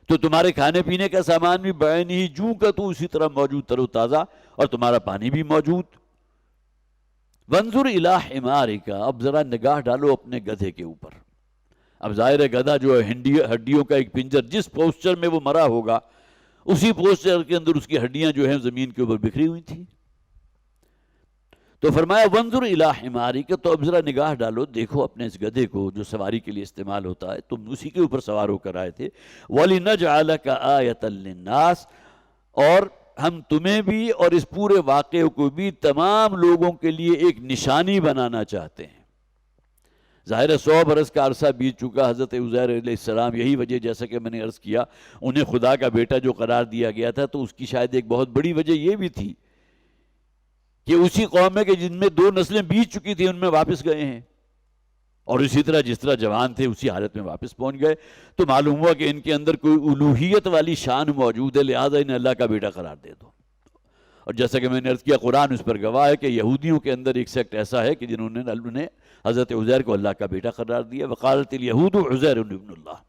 تو تمہارے کھانے پینے کا سامان بھی بعین ہی جوں کا تو اسی طرح موجود، تر و تازہ، اور تمہارا پانی بھی موجود. وانظر الی حمارک، اب ذرا نگاہ ڈالو اپنے گدھے کے اوپر. اب ظاہر ہے گدھا جو ہے ہڈیوں کا ایک پنجر، جس پوسچر میں وہ مرا ہوگا اسی پوسچر کے اندر اس کی ہڈیاں جو ہیں زمین کے اوپر بکھری ہوئی تھیں. تو فرمایا وانظر الی حمارک، تو اب ذرا نگاہ ڈالو، دیکھو اپنے اس گدھے کو جو سواری کے لیے استعمال ہوتا ہے، تم اسی کے اوپر سوار ہو کر آئے تھے. وَلِنَجْعَلَكَ آیَةً لِلنَّاسِ، اور ہم تمہیں بھی اور اس پورے واقعے کو بھی تمام لوگوں کے لیے ایک نشانی بنانا چاہتے ہیں. ظاہر ہے 100 برس کا عرصہ بیت چکا. حضرت عزیر علیہ السلام، یہی وجہ جیسا کہ میں نے عرض کیا انہیں خدا کا بیٹا جو قرار دیا گیا تھا، تو اس کی شاید ایک بہت بڑی وجہ یہ بھی تھی کہ اسی قوم میں کہ جن میں 2 نسلیں بیت چکی تھی ان میں واپس گئے ہیں، اور اسی طرح جس طرح جوان تھے اسی حالت میں واپس پہنچ گئے. تو معلوم ہوا کہ ان کے اندر کوئی الوہیت والی شان موجود ہے، لہٰذا انہیں اللہ کا بیٹا قرار دے دو. اور جیسا کہ میں نے عرض کیا قرآن اس پر گواہ ہے کہ یہودیوں کے اندر ایک سیکٹ ایسا ہے کہ جنہوں نے حضرت عزیر کو اللہ کا بیٹا قرار دیا. وقالت الیہود عزیر ابن اللہ،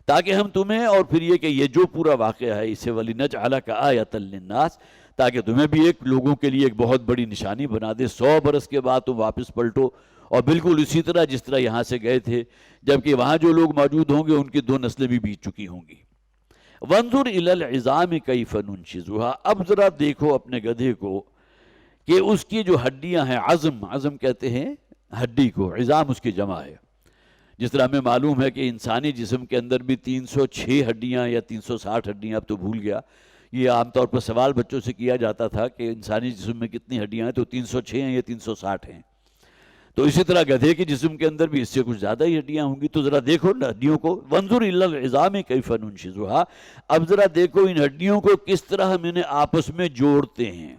تاکہ ہم تمہیں، اور پھر یہ کہ یہ جو پورا واقعہ ہے اسے وَلِنَجْعَلَكَ آیَةً لِلنَّاسِ، تاکہ تمہیں بھی ایک لوگوں کے لیے ایک بہت بڑی نشانی بنا دے. 100 برس کے بعد تم واپس پلٹو اور بالکل اسی طرح جس طرح یہاں سے گئے تھے، جبکہ وہاں جو لوگ موجود ہوں گے ان کی 2 نسلیں بھی بیت چکی ہوں گی. وانظر الی العظام کیف ننشزها، اب ذرا دیکھو اپنے گدھے کو کہ اس کی جو ہڈیاں ہیں، عظم کہتے ہیں ہڈی کو، عظام اس کی جمع ہے. جس طرح ہمیں معلوم ہے کہ انسانی جسم کے اندر بھی 306 ہڈیاں یا 360 ہڈیاں، اب تو بھول گیا، یہ عام طور پر سوال بچوں سے کیا جاتا تھا کہ انسانی جسم میں کتنی ہڈیاں ہیں، تو 306 ہیں یا 360 ہیں. تو اسی طرح گدھے کے جسم کے اندر بھی اس سے کچھ زیادہ ہی ہڈیاں ہوں گی. تو ذرا دیکھو ہڈیوں کو. وانظر الی العظام کیف ننشزها، اب ذرا دیکھو ان ہڈیوں کو کس طرح ہم انہیں آپس میں جوڑتے ہیں.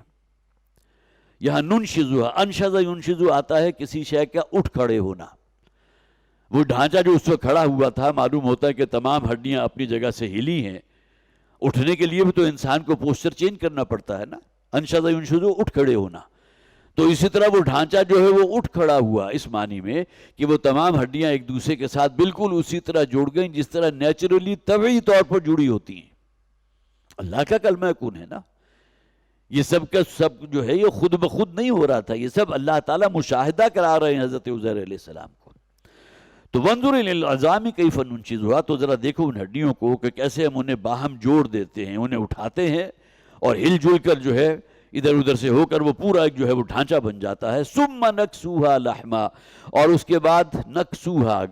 یہاں ننشزها، انشز ینشز آتا ہے کسی شے کا اٹھ کھڑے ہونا. وہ ڈھانچہ جو اس وقت کھڑا ہوا تھا، معلوم ہوتا ہے کہ تمام ہڈیاں اپنی جگہ سے ہلی ہیں. اٹھنے کے لیے بھی تو انسان کو پوسچر چینج کرنا پڑتا ہے نا، انشد ینشد، اٹھ کھڑے ہونا. تو اسی طرح وہ ڈھانچہ جو ہے وہ اٹھ کھڑا ہوا، اس معنی میں کہ وہ تمام ہڈیاں ایک دوسرے کے ساتھ بالکل اسی طرح جڑ گئیں جس طرح نیچرلی طبعی طور پر جڑی ہوتی ہیں. اللہ کا کلمہ کن ہے نا. یہ سب کا سب جو ہے یہ خود بخود نہیں ہو رہا تھا، یہ سب اللہ تعالیٰ مشاہدہ کرا رہے ہیں حضرت عزیر علیہ السلام کو. تو وانظر الی العظام کیف ننشزھا، تو ذرا دیکھو ان ہڈیوں کو کہ کیسے ہم انہیں باہم جوڑ دیتے ہیں، انہیں اٹھاتے ہیں اور ہل جل کر جو ہے ادھر ادھر سے ہو کر وہ پورا ایک جو ہے وہ ڈھانچہ بن جاتا ہے. ثم نکسوہا لحما، اور اس کے بعد نکسوہا،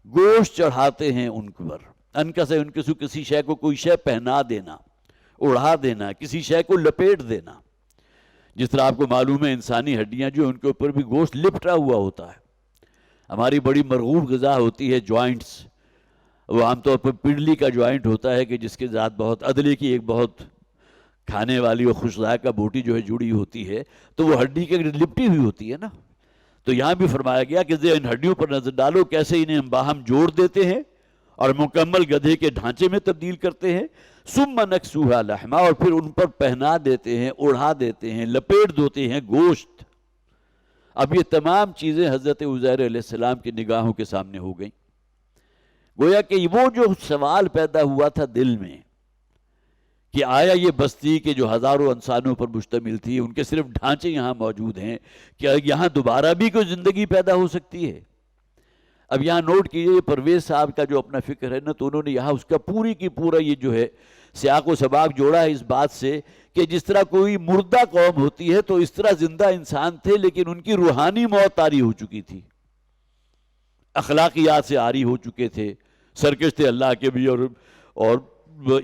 گوشت چڑھاتے ہیں ان پر. انکسے انکسو، کسی شے کو کوئی شے پہنا دینا، اڑا دینا، کسی شے کو لپیٹ دینا. جس طرح آپ کو معلوم ہے انسانی ہڈیاں جو ان کے اوپر بھی گوشت لپٹا ہوا ہوتا ہے. ہماری بڑی مرغوب غذا ہوتی ہے جوائنٹس. وہ عام طور پر پنڈلی کا جوائنٹ ہوتا ہے کہ جس کے ساتھ بہت عدلے کی ایک بہت کھانے والی اور خوش ذائقہ بوٹی جو ہے جڑی ہوتی ہے، تو وہ ہڈی کے لپٹی ہوئی ہوتی ہے نا. تو یہاں بھی فرمایا گیا کہ ان ہڈیوں پر نظر ڈالو کیسے انہیں ہم باہم جوڑ دیتے ہیں اور مکمل گدھے کے ڈھانچے میں تبدیل کرتے ہیں. ثم نکسوہا لحما، اور پھر ان پر پہنا دیتے ہیں، اڑا دیتے ہیں، لپیٹ دیتے ہیں گوشت. اب یہ تمام چیزیں حضرت عزیر علیہ السلام کی نگاہوں کے سامنے ہو گئیں. گویا کہ وہ جو سوال پیدا ہوا تھا دل میں کہ آیا یہ بستی کے جو ہزاروں انسانوں پر مشتمل تھی، ان کے صرف ڈھانچے یہاں موجود ہیں، کیا یہاں دوبارہ بھی کوئی زندگی پیدا ہو سکتی ہے؟ اب یہاں نوٹ کیجئے پرویز صاحب کا جو اپنا فکر ہے نا، تو انہوں نے یہاں اس کا پوری کی پورا یہ جو ہے سیاق و سباق جوڑا ہے اس بات سے کہ جس طرح کوئی مردہ قوم ہوتی ہے تو اس طرح زندہ انسان تھے، لیکن ان کی روحانی موت طاری ہو چکی تھی، اخلاقیات سے عاری ہو چکے تھے، سرکش تھے اللہ کے بھی اور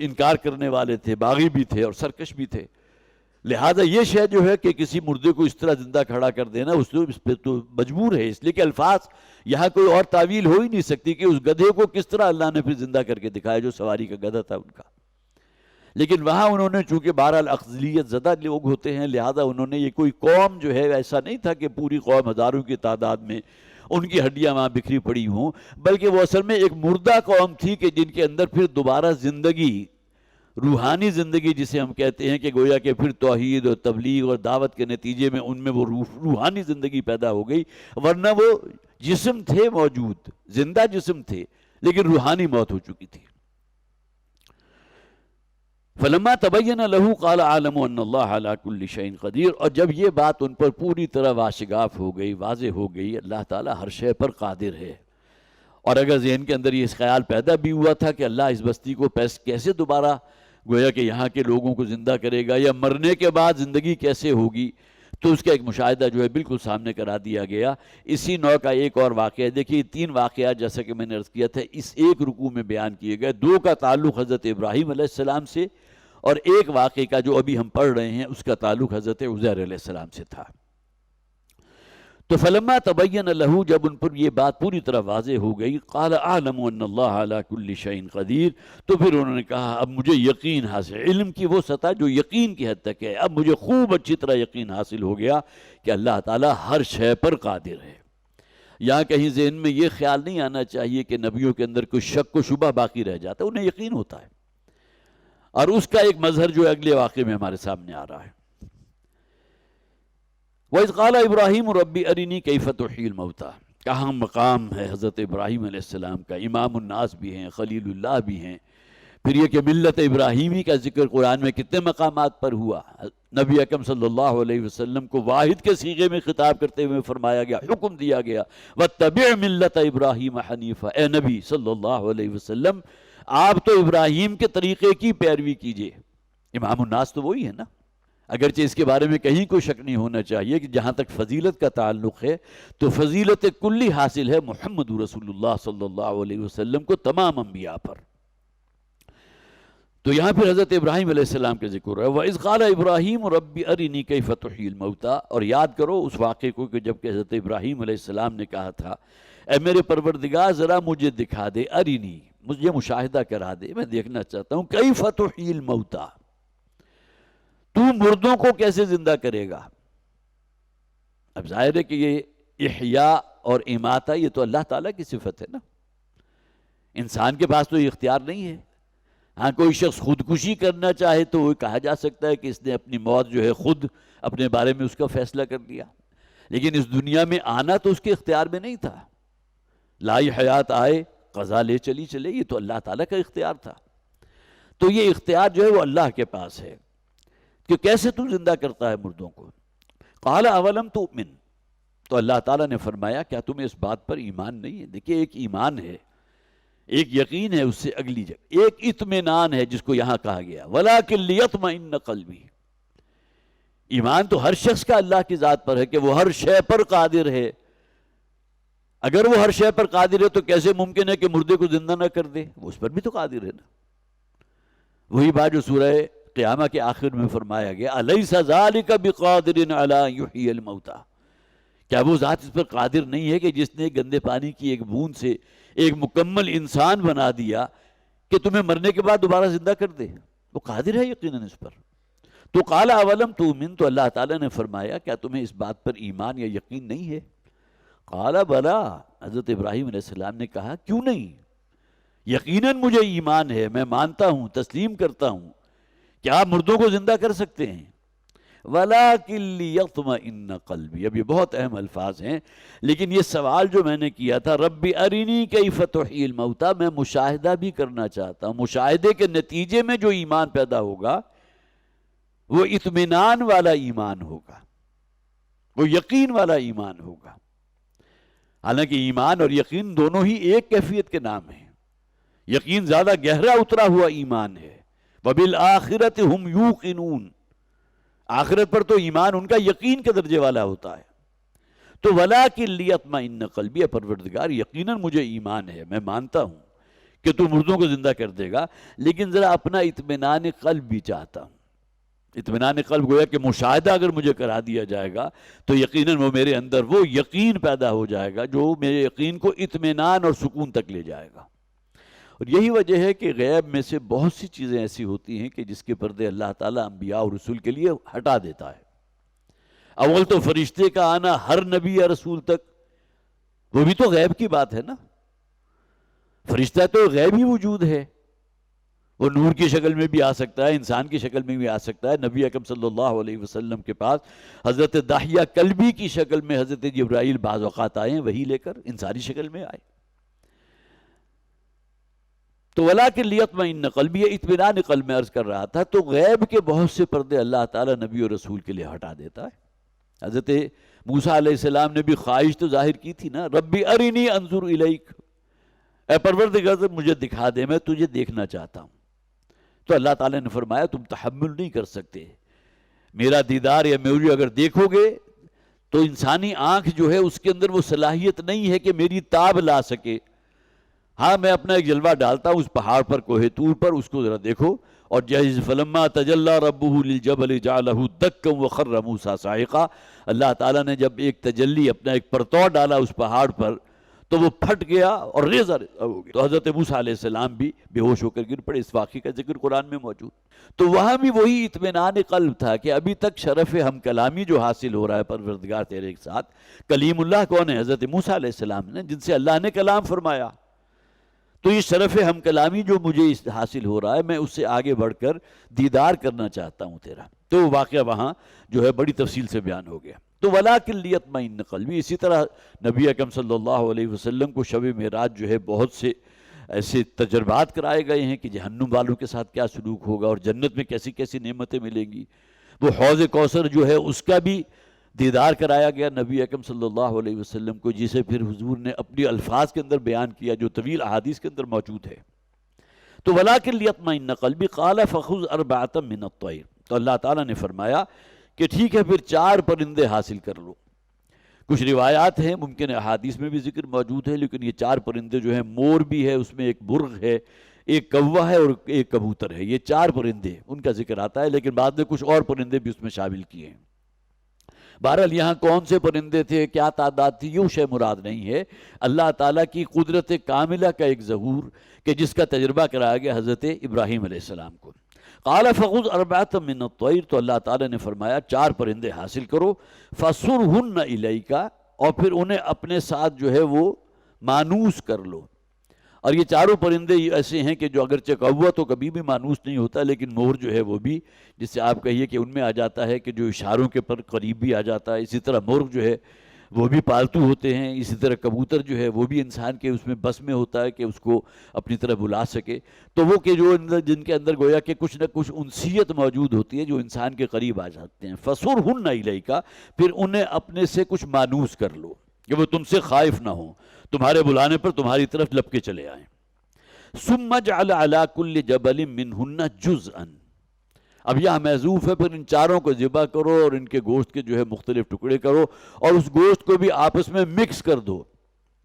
انکار کرنے والے تھے، باغی بھی تھے اور سرکش بھی تھے. لہذا یہ شے جو ہے کہ کسی مردے کو اس طرح زندہ کھڑا کر دینا اس پہ تو مجبور ہے، اس لیے کہ الفاظ یہاں کوئی اور تعویل ہو ہی نہیں سکتی کہ اس گدھے کو کس طرح اللہ نے پھر زندہ کر کے دکھایا جو سواری کا گدھا تھا ان کا. لیکن وہاں انہوں نے چونکہ بہرحال اقلیت زدہ لوگ ہوتے ہیں، لہذا انہوں نے یہ کوئی قوم جو ہے ایسا نہیں تھا کہ پوری قوم ہزاروں کی تعداد میں ان کی ہڈیاں وہاں بکھری پڑی ہوں، بلکہ وہ اصل میں ایک مردہ قوم تھی کہ جن کے اندر پھر دوبارہ زندگی، روحانی زندگی جسے ہم کہتے ہیں کہ گویا کہ پھر توحید اور تبلیغ اور دعوت کے نتیجے میں ان میں وہ روحانی زندگی پیدا ہو گئی. ورنہ وہ جسم تھے موجود، زندہ جسم تھے، لیکن روحانی موت ہو چکی تھی. فلما تبین لہ قال اعلم ان اللہ علی کل شیء قدیر، اور جب یہ بات ان پر پوری طرح واشگاف ہو گئی، واضح ہو گئی، اللہ تعالیٰ ہر شے پر قادر ہے. اور اگر ذہن کے اندر یہ خیال پیدا بھی ہوا تھا کہ اللہ اس بستی کو کیسے دوبارہ گویا کہ یہاں کے لوگوں کو زندہ کرے گا، یا مرنے کے بعد زندگی کیسے ہوگی، تو اس کا ایک مشاہدہ جو ہے بالکل سامنے کرا دیا گیا. اسی نوع کا ایک اور واقعہ دیکھیے، 3 واقعات جیسا کہ میں نے عرض کیا تھا اس ایک رکوع میں بیان کیے گئے. 2 کا تعلق حضرت ابراہیم علیہ السلام سے، اور ایک واقعے کا جو ابھی ہم پڑھ رہے ہیں اس کا تعلق حضرت عزیر علیہ السلام سے تھا. تو فلما تبین لہ، جب ان پر یہ بات پوری طرح واضح ہو گئی، قال اعلم ان اللہ علی کل شیء قدیر، تو پھر انہوں نے کہا اب مجھے یقین حاصل، علم کی وہ سطح جو یقین کی حد تک ہے، اب مجھے خوب اچھی طرح یقین حاصل ہو گیا کہ اللہ تعالیٰ ہر شے پر قادر ہے. یہاں کہیں ذہن میں یہ خیال نہیں آنا چاہیے کہ نبیوں کے اندر کوئی شک و شبہ باقی رہ جاتا ہے، انہیں یقین ہوتا ہے. اور اس کا ایک مظہر جو اگلے واقعے میں ہمارے سامنے آ رہا ہے. وَإِذْ قَالَ إِبْرَاهِيمُ رَبِّ أَرِنِي كَيْفَ تُحْيِي الْمَوْتَى، کہاں مقام ہے حضرت ابراہیم علیہ السلام کا، امام الناس بھی ہیں، خلیل اللہ بھی ہیں. پھر یہ کہ ملت ابراہیمی کا ذکر قرآن میں کتنے مقامات پر ہوا. نبی اکرم صلی اللہ علیہ وسلم کو واحد کے صیغے میں خطاب کرتے ہوئے فرمایا گیا، حکم دیا گیا وَاتَّبِعْ مِلَّةَ إِبْرَاهِيمَ حَنِيفًا، اے نبی صلی اللہ علیہ وسلم آپ تو ابراہیم کے طریقے کی پیروی کیجئے. امام الناس تو وہی ہے نا. اگرچہ اس کے بارے میں کہیں کوئی شک نہیں ہونا چاہیے کہ جہاں تک فضیلت کا تعلق ہے تو فضیلت کلی حاصل ہے محمد رسول اللہ صلی اللہ علیہ وسلم کو تمام انبیاء پر. تو یہاں پھر حضرت ابراہیم علیہ السلام کا ذکر ہے. وَإِذْ قَالَ إِبْرَاهِيمُ رَبِّ أَرِنِي كَيْفَ تُحْيِي الْمَوْتَى، اور یاد کرو اس واقعے کو کہ جب کہ حضرت ابراہیم علیہ السلام نے کہا تھا اے میرے پروردگار ذرا مجھے دکھا دے، ارینی مجھے مشاہدہ کرا دے، میں دیکھنا چاہتا ہوں کیف تحیی الموتى، تو مردوں کو کیسے زندہ کرے گا. اب ظاہر ہے کہ یہ احیاء اور اماتہ یہ تو اللہ تعالیٰ کی صفت ہے نا، انسان کے پاس تو یہ اختیار نہیں ہے۔ ہاں کوئی شخص خودکشی کرنا چاہے تو وہ کہا جا سکتا ہے کہ اس نے اپنی موت جو ہے خود اپنے بارے میں اس کا فیصلہ کر لیا، لیکن اس دنیا میں آنا تو اس کے اختیار میں نہیں تھا۔ لائی حیات آئے قضا لے چلی چلے، یہ تو اللہ تعالیٰ کا اختیار تھا۔ تو یہ اختیار جو ہے وہ اللہ کے پاس ہے کہ کیسے تو زندہ کرتا ہے مردوں کو۔ قال اولم تؤمن، تو اللہ تعالیٰ نے فرمایا کیا تمہیں اس بات پر ایمان نہیں ہے؟ دیکھیے ایک ایمان ہے، ایک یقین ہے، اس سے اگلی جگہ ایک اطمینان ہے جس کو یہاں کہا گیا وَلَٰكِن لِيَطْمَئِنَّ قَلْبِي۔ ایمان تو ہر شخص کا اللہ کی ذات پر ہے کہ وہ ہر شے پر قادر ہے۔ اگر وہ ہر شے پر قادر ہے تو کیسے ممکن ہے کہ مردے کو زندہ نہ کر دے؟ وہ اس پر بھی تو قادر ہے نا۔ وہی بات جو سورہ قیامہ کے آخر میں فرمایا گیا أَلَيْسَ ذَلِكَ بِقَادِرٍ عَلَىٰ يُحْيِيَ الْمَوْتَىٰ، کیا وہ ذات اس پر قادر نہیں ہے کہ جس نے گندے پانی کی ایک بوند سے ایک مکمل انسان بنا دیا کہ تمہیں مرنے کے بعد دوبارہ زندہ کر دے؟ وہ قادر ہے یقیناً اس پر۔ تو قال اولم تؤمن، تو اللہ تعالیٰ نے فرمایا کیا تمہیں اس بات پر ایمان یا یقین نہیں ہے؟ قال بلا، حضرت ابراہیم علیہ السلام نے کہا کیوں نہیں، یقیناً مجھے ایمان ہے، میں مانتا ہوں، تسلیم کرتا ہوں کہ آپ مردوں کو زندہ کر سکتے ہیں۔ وَلَٰكِن لِيَطْمَئِنَّ قَلْبِي، اب یہ بہت اہم الفاظ ہیں، لیکن یہ سوال جو میں نے کیا تھا ربی ارینی کیف تحیی الموتیٰ، میں مشاہدہ بھی کرنا چاہتا ہوں۔ مشاہدے کے نتیجے میں جو ایمان پیدا ہوگا وہ اطمینان والا ایمان ہوگا، وہ یقین والا ایمان ہوگا۔ حالانکہ ایمان اور یقین دونوں ہی ایک کیفیت کے نام ہیں۔ یقین زیادہ گہرا اترا ہوا ایمان ہے۔ وَبِالْآخِرَةِ هُمْ يُوقِنُونَ، آخرت پر تو ایمان ان کا یقین کے درجے والا ہوتا ہے۔ تو وَلَٰكِن لِيَطْمَئِنَّ قَلْبِي، پروردگار یقیناً مجھے ایمان ہے، میں مانتا ہوں کہ تو مردوں کو زندہ کر دے گا، لیکن ذرا اپنا اطمینان قلب بھی چاہتا ہوں۔ اطمینان قلب گویا کہ مشاہدہ اگر مجھے کرا دیا جائے گا تو یقیناً وہ میرے اندر وہ یقین پیدا ہو جائے گا جو میرے یقین کو اطمینان اور سکون تک لے جائے گا۔ اور یہی وجہ ہے کہ غیب میں سے بہت سی چیزیں ایسی ہوتی ہیں کہ جس کے پردے اللہ تعالیٰ انبیاء اور رسول کے لیے ہٹا دیتا ہے۔ اول تو فرشتے کا آنا ہر نبی یا رسول تک، وہ بھی تو غیب کی بات ہے نا۔ فرشتہ تو غیبی وجود ہے، وہ نور کی شکل میں بھی آ سکتا ہے، انسان کی شکل میں بھی آ سکتا ہے۔ نبی اکرم صلی اللہ علیہ وسلم کے پاس حضرت دحیہ کلبی کی شکل میں حضرت جبرائیل بعض اوقات آئے ہیں، وہی لے کر انسانی شکل میں آئے۔ تو وَلَٰكِن لِيَطْمَئِنَّ قَلْبِي، یہ اطمینان قلب میں عرض کر رہا تھا۔ تو غیب کے بہت سے پردے اللہ تعالیٰ نبی اور رسول کے لیے ہٹا دیتا ہے۔ حضرت موسیٰ علیہ السلام نے بھی خواہش تو ظاہر کی تھی نا، ربی ارینی انظر الیک، اے پروردگار مجھے دکھا دے، میں تجھے دیکھنا چاہتا ہوں۔ تو اللہ تعالیٰ نے فرمایا تم تحمل نہیں کر سکتے میرا دیدار، یا مجھے اگر دیکھو گے تو انسانی آنکھ جو ہے اس کے اندر وہ صلاحیت نہیں ہے کہ میری تاب لا سکے۔ ہاں میں اپنا ایک جلوہ ڈالتا ہوں اس پہاڑ پر، کوہ طور پر، اس کو ذرا دیکھو۔ اور جیسے فلما تجلی ربہ للجبل جعلہ دکا وخر موسیٰ صاعقا، اللہ تعالیٰ نے جب ایک تجلی اپنا ایک پرتو ڈالا اس پہاڑ پر تو وہ پھٹ گیا اور ریزہ ہو گیا۔ تو حضرت موسیٰ علیہ السلام بھی بے ہوش ہو کر گر پڑے۔ اس واقعے کا ذکر قرآن میں موجود۔ تو وہاں بھی وہی اطمینان قلب تھا کہ ابھی تک شرف ہم کلامی جو حاصل ہو رہا ہے پروردگار تیرے کے ساتھ۔ کلیم اللہ کون ہے؟ حضرت موسیٰ علیہ السلام نے، جن سے اللہ نے کلام فرمایا۔ تو یہ شرف ہم کلامی جو مجھے حاصل ہو رہا ہے، میں اس سے آگے بڑھ کر دیدار کرنا چاہتا ہوں تیرا۔ تو وہ واقعہ وہاں جو ہے بڑی تفصیل سے بیان ہو گیا۔ تو وَلَٰكِن لِيَطْمَئِنَّ قَلْبِي، اسی طرح نبی اکرم صلی اللہ علیہ وسلم کو شب معراج جو ہے بہت سے ایسے تجربات کرائے گئے ہیں کہ جہنم والوں کے ساتھ کیا سلوک ہوگا اور جنت میں کیسی کیسی نعمتیں ملیں گی۔ وہ حوض کوثر جو ہے اس کا بھی دیدار کرایا گیا نبی اکرم صلی اللہ علیہ وسلم کو، جسے پھر حضور نے اپنی الفاظ کے اندر بیان کیا جو طویل احادیث کے اندر موجود ہے۔ تو وَلَٰكِن لِيَطْمَئِنَّ قَلْبِي قَالَ فَخُذْ أَرْبَعَةً مِّنَ الطَّيْرِ، تو اللہ تعالیٰ نے فرمایا کہ ٹھیک ہے پھر 4 پرندے حاصل کر لو۔ کچھ روایات ہیں، ممکن ہے احادیث میں بھی ذکر موجود ہے، لیکن یہ 4 پرندے جو ہیں، مور بھی ہے اس میں، ایک برغ ہے، ایک کوا ہے اور ایک کبوتر ہے، یہ 4 پرندے ان کا ذکر آتا ہے، لیکن بعد میں کچھ اور پرندے بھی اس میں شامل کیے ہیں۔ بہرحال یہاں کون سے پرندے تھے، کیا تعداد تھی، یہ شے مراد نہیں ہے۔ اللہ تعالیٰ کی قدرت کاملہ کا ایک ظہور کہ جس کا تجربہ کرایا گیا حضرت ابراہیم علیہ السلام کو۔ قال فخذ 4 من الطیر، تو اللہ تعالیٰ نے فرمایا 4 پرندے حاصل کرو، فصرہن الیک، اور پھر انہیں اپنے ساتھ جو ہے وہ مانوس کر لو. اور یہ چاروں پرندے ایسے ہیں کہ جو اگرچہ کوا تو کبھی بھی مانوس نہیں ہوتا، لیکن مور جو ہے وہ بھی، جس سے آپ کہیے کہ ان میں آ جاتا ہے کہ جو اشاروں کے پر قریب بھی آ جاتا ہے. اسی طرح مرغ جو ہے وہ بھی پالتو ہوتے ہیں. اسی طرح کبوتر جو ہے وہ بھی انسان کے اس میں بس میں ہوتا ہے کہ اس کو اپنی طرف بلا سکے. تو وہ کہ جو جن کے اندر گویا کہ کچھ نہ کچھ انسیت موجود ہوتی ہے جو انسان کے قریب آ جاتے ہیں. فَصُرْهُنَّ إِلَيْكَ، پھر انہیں اپنے سے کچھ مانوس کر لو کہ وہ تم سے خائف نہ ہوں، تمہارے بلانے پر تمہاری طرف لپ کے چلے آئیں. ثُمَّ جَعَلَ عَلَى كُلِّ جَبَلٍ مِّنْهُنَّ جُزْءًا. اب یہاں محذوف ہے، پھر ان چاروں کو ذبح کرو اور ان کے گوشت کے جو ہے مختلف ٹکڑے کرو اور اس گوشت کو بھی آپس میں مکس کر دو،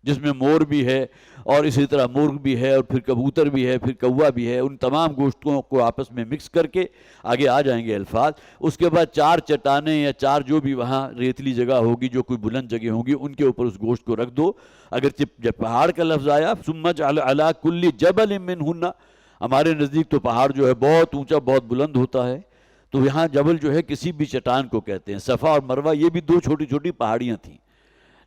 جس میں مور بھی ہے اور اسی طرح مرغ بھی ہے اور پھر کبوتر بھی ہے، پھر کوا بھی ہے. ان تمام گوشتوں کو آپس میں مکس کر کے آگے آ جائیں گے الفاظ. اس کے بعد 4 چٹانیں یا 4 جو بھی وہاں ریتلی جگہ ہوگی، جو کوئی بلند جگہ ہوگی، ان کے اوپر اس گوشت کو رکھ دو. اگرچہ جب پہاڑ کا لفظ آیا ثم جعل علی کل جبل منہن، ہمارے نزدیک تو پہاڑ جو ہے بہت اونچا بہت بلند ہوتا ہے، تو یہاں جبل جو ہے کسی بھی چٹان کو کہتے ہیں. صفا اور مروہ یہ بھی 2 چھوٹی چھوٹی پہاڑیاں تھیں،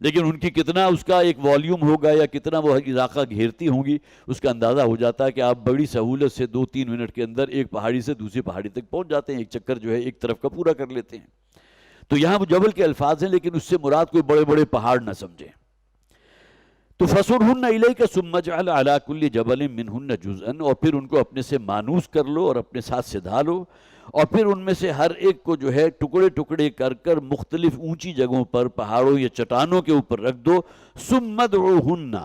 لیکن ان کی کتنا اس کا ایک والیوم ہوگا یا کتنا وہ علاقہ گھیرتی ہوں گی، اس کا اندازہ ہو جاتا ہے کہ آپ بڑی سہولت سے 2-3 منٹ کے اندر ایک پہاڑی سے دوسری پہاڑی تک پہنچ جاتے ہیں، ایک چکر جو ہے ایک طرف کا پورا کر لیتے ہیں. تو یہاں وہ جبل کے الفاظ ہیں، لیکن اس سے مراد کوئی بڑے بڑے پہاڑ نہ سمجھیں. تو فَصُرْهُنَّ إِلَيْكَ ثُمَّ اجْعَلْ عَلَى كُلِّ جَبَلٍ مِّنْهُنَّ جُزْءًا، اور پھر ان کو اپنے سے مانوس کر لو اور اپنے ساتھ سدھا لو، اور پھر ان میں سے ہر ایک کو جو ہے ٹکڑے ٹکڑے کر کر مختلف اونچی جگہوں پر پہاڑوں یا چٹانوں کے اوپر رکھ دو. ثُمَّ ادْعُوهُنَّ،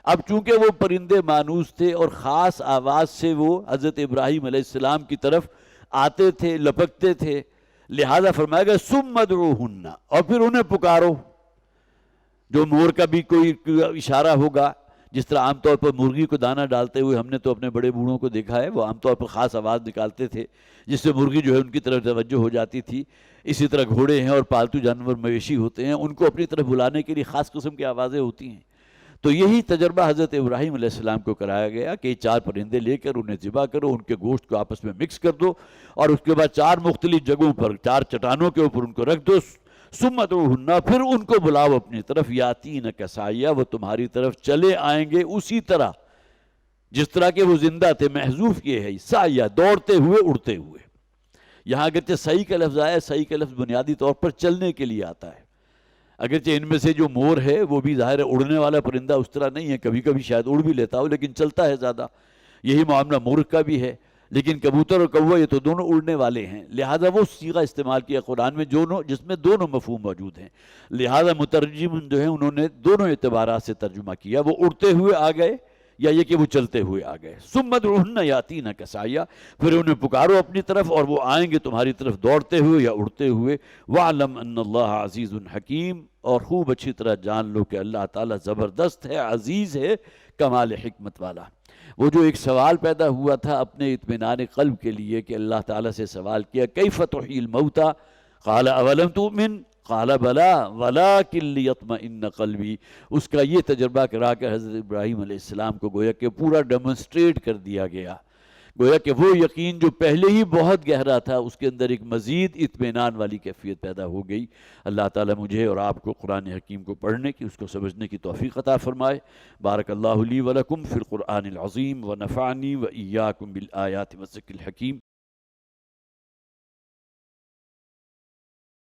اب چونکہ وہ پرندے مانوس تھے اور خاص آواز سے وہ حضرت ابراہیم علیہ السلام کی طرف آتے تھے، لپکتے تھے، لہذا فرمایا گیا ثُمَّ ادْعُوهُنَّ، اور پھر انہیں پکارو. جو مور کا بھی کوئی اشارہ ہوگا، جس طرح عام طور پر مرغی کو دانہ ڈالتے ہوئے ہم نے تو اپنے بڑے بوڑھوں کو دیکھا ہے، وہ عام طور پر خاص آواز نکالتے تھے جس سے مرغی جو ہے ان کی طرف توجہ ہو جاتی تھی. اسی طرح گھوڑے ہیں اور پالتو جانور مویشی ہوتے ہیں، ان کو اپنی طرف بلانے کے لیے خاص قسم کی آوازیں ہوتی ہیں. تو یہی تجربہ حضرت ابراہیم علیہ السلام کو کرایا گیا کہ 4 پرندے لے کر انہیں ذبح کرو، ان کے گوشت کو آپس میں مکس کر دو اور اس کے بعد 4 مختلف جگہوں پر 4 چٹانوں کے اوپر ان کو رکھ دو. ثُمَّ ادْعُوهُنَّ، پھر ان کو بلاؤ اپنی طرف. یَأْتِینَکَ سَعْیًا، وہ تمہاری طرف چلے آئیں گے اسی طرح جس طرح کہ وہ زندہ تھے. محذوف یہ ہے سعیا، دوڑتے ہوئے، اڑتے ہوئے. یہاں اگرچہ صحیح کا لفظ آیا ہے، صحیح کا لفظ بنیادی طور پر چلنے کے لیے آتا ہے. اگرچہ ان میں سے جو مور ہے وہ بھی ظاہر ہے اڑنے والا پرندہ اس طرح نہیں ہے، کبھی کبھی شاید اڑ بھی لیتا ہو لیکن چلتا ہے زیادہ. یہی معاملہ مرغ کا بھی ہے، لیکن کبوتر اور کوا یہ تو دونوں اڑنے والے ہیں، لہذا وہ صیغہ استعمال کیا قرآن میں جس میں دونوں مفہوم موجود ہیں. لہذا مترجم جو ہیں انہوں نے دونوں اعتبارات سے ترجمہ کیا، وہ اڑتے ہوئے آ گئے یا یہ کہ وہ چلتے ہوئے آ گئے. ثُمَّ ادْعُوهُنَّ يَأْتِینَکَ سَعْیًا، پھر انہیں پکارو اپنی طرف اور وہ آئیں گے تمہاری طرف دوڑتے ہوئے یا اڑتے ہوئے. وَاعْلَمْ أَنَّ اللَّهَ عَزِیزٌ حَکِیم، اور خوب اچھی طرح جان لو کہ اللہ تعالیٰ زبردست ہے، عزیز ہے، کمال حکمت والا. وہ جو ایک سوال پیدا ہوا تھا اپنے اطمینان قلب کے لیے کہ اللہ تعالیٰ سے سوال کیا کیف تحیی الموتى قال اولم تؤمن قال بلا ولکن لیطمئن قلبی، اس کا یہ تجربہ کرا کر حضرت ابراہیم علیہ السلام کو گویا کہ پورا ڈیمونسٹریٹ کر دیا گیا. گویا کہ وہ یقین جو پہلے ہی بہت گہرا تھا اس کے اندر ایک مزید اطمینان والی کیفیت پیدا ہو گئی. اللہ تعالیٰ مجھے اور آپ کو قرآن حکیم کو پڑھنے کی، اس کو سمجھنے کی توفیق عطا فرمائے. بارک اللہ لی ولکم فی القرآن العظیم ونفعنی وإیاکم بالآیات والذکر الحکیم.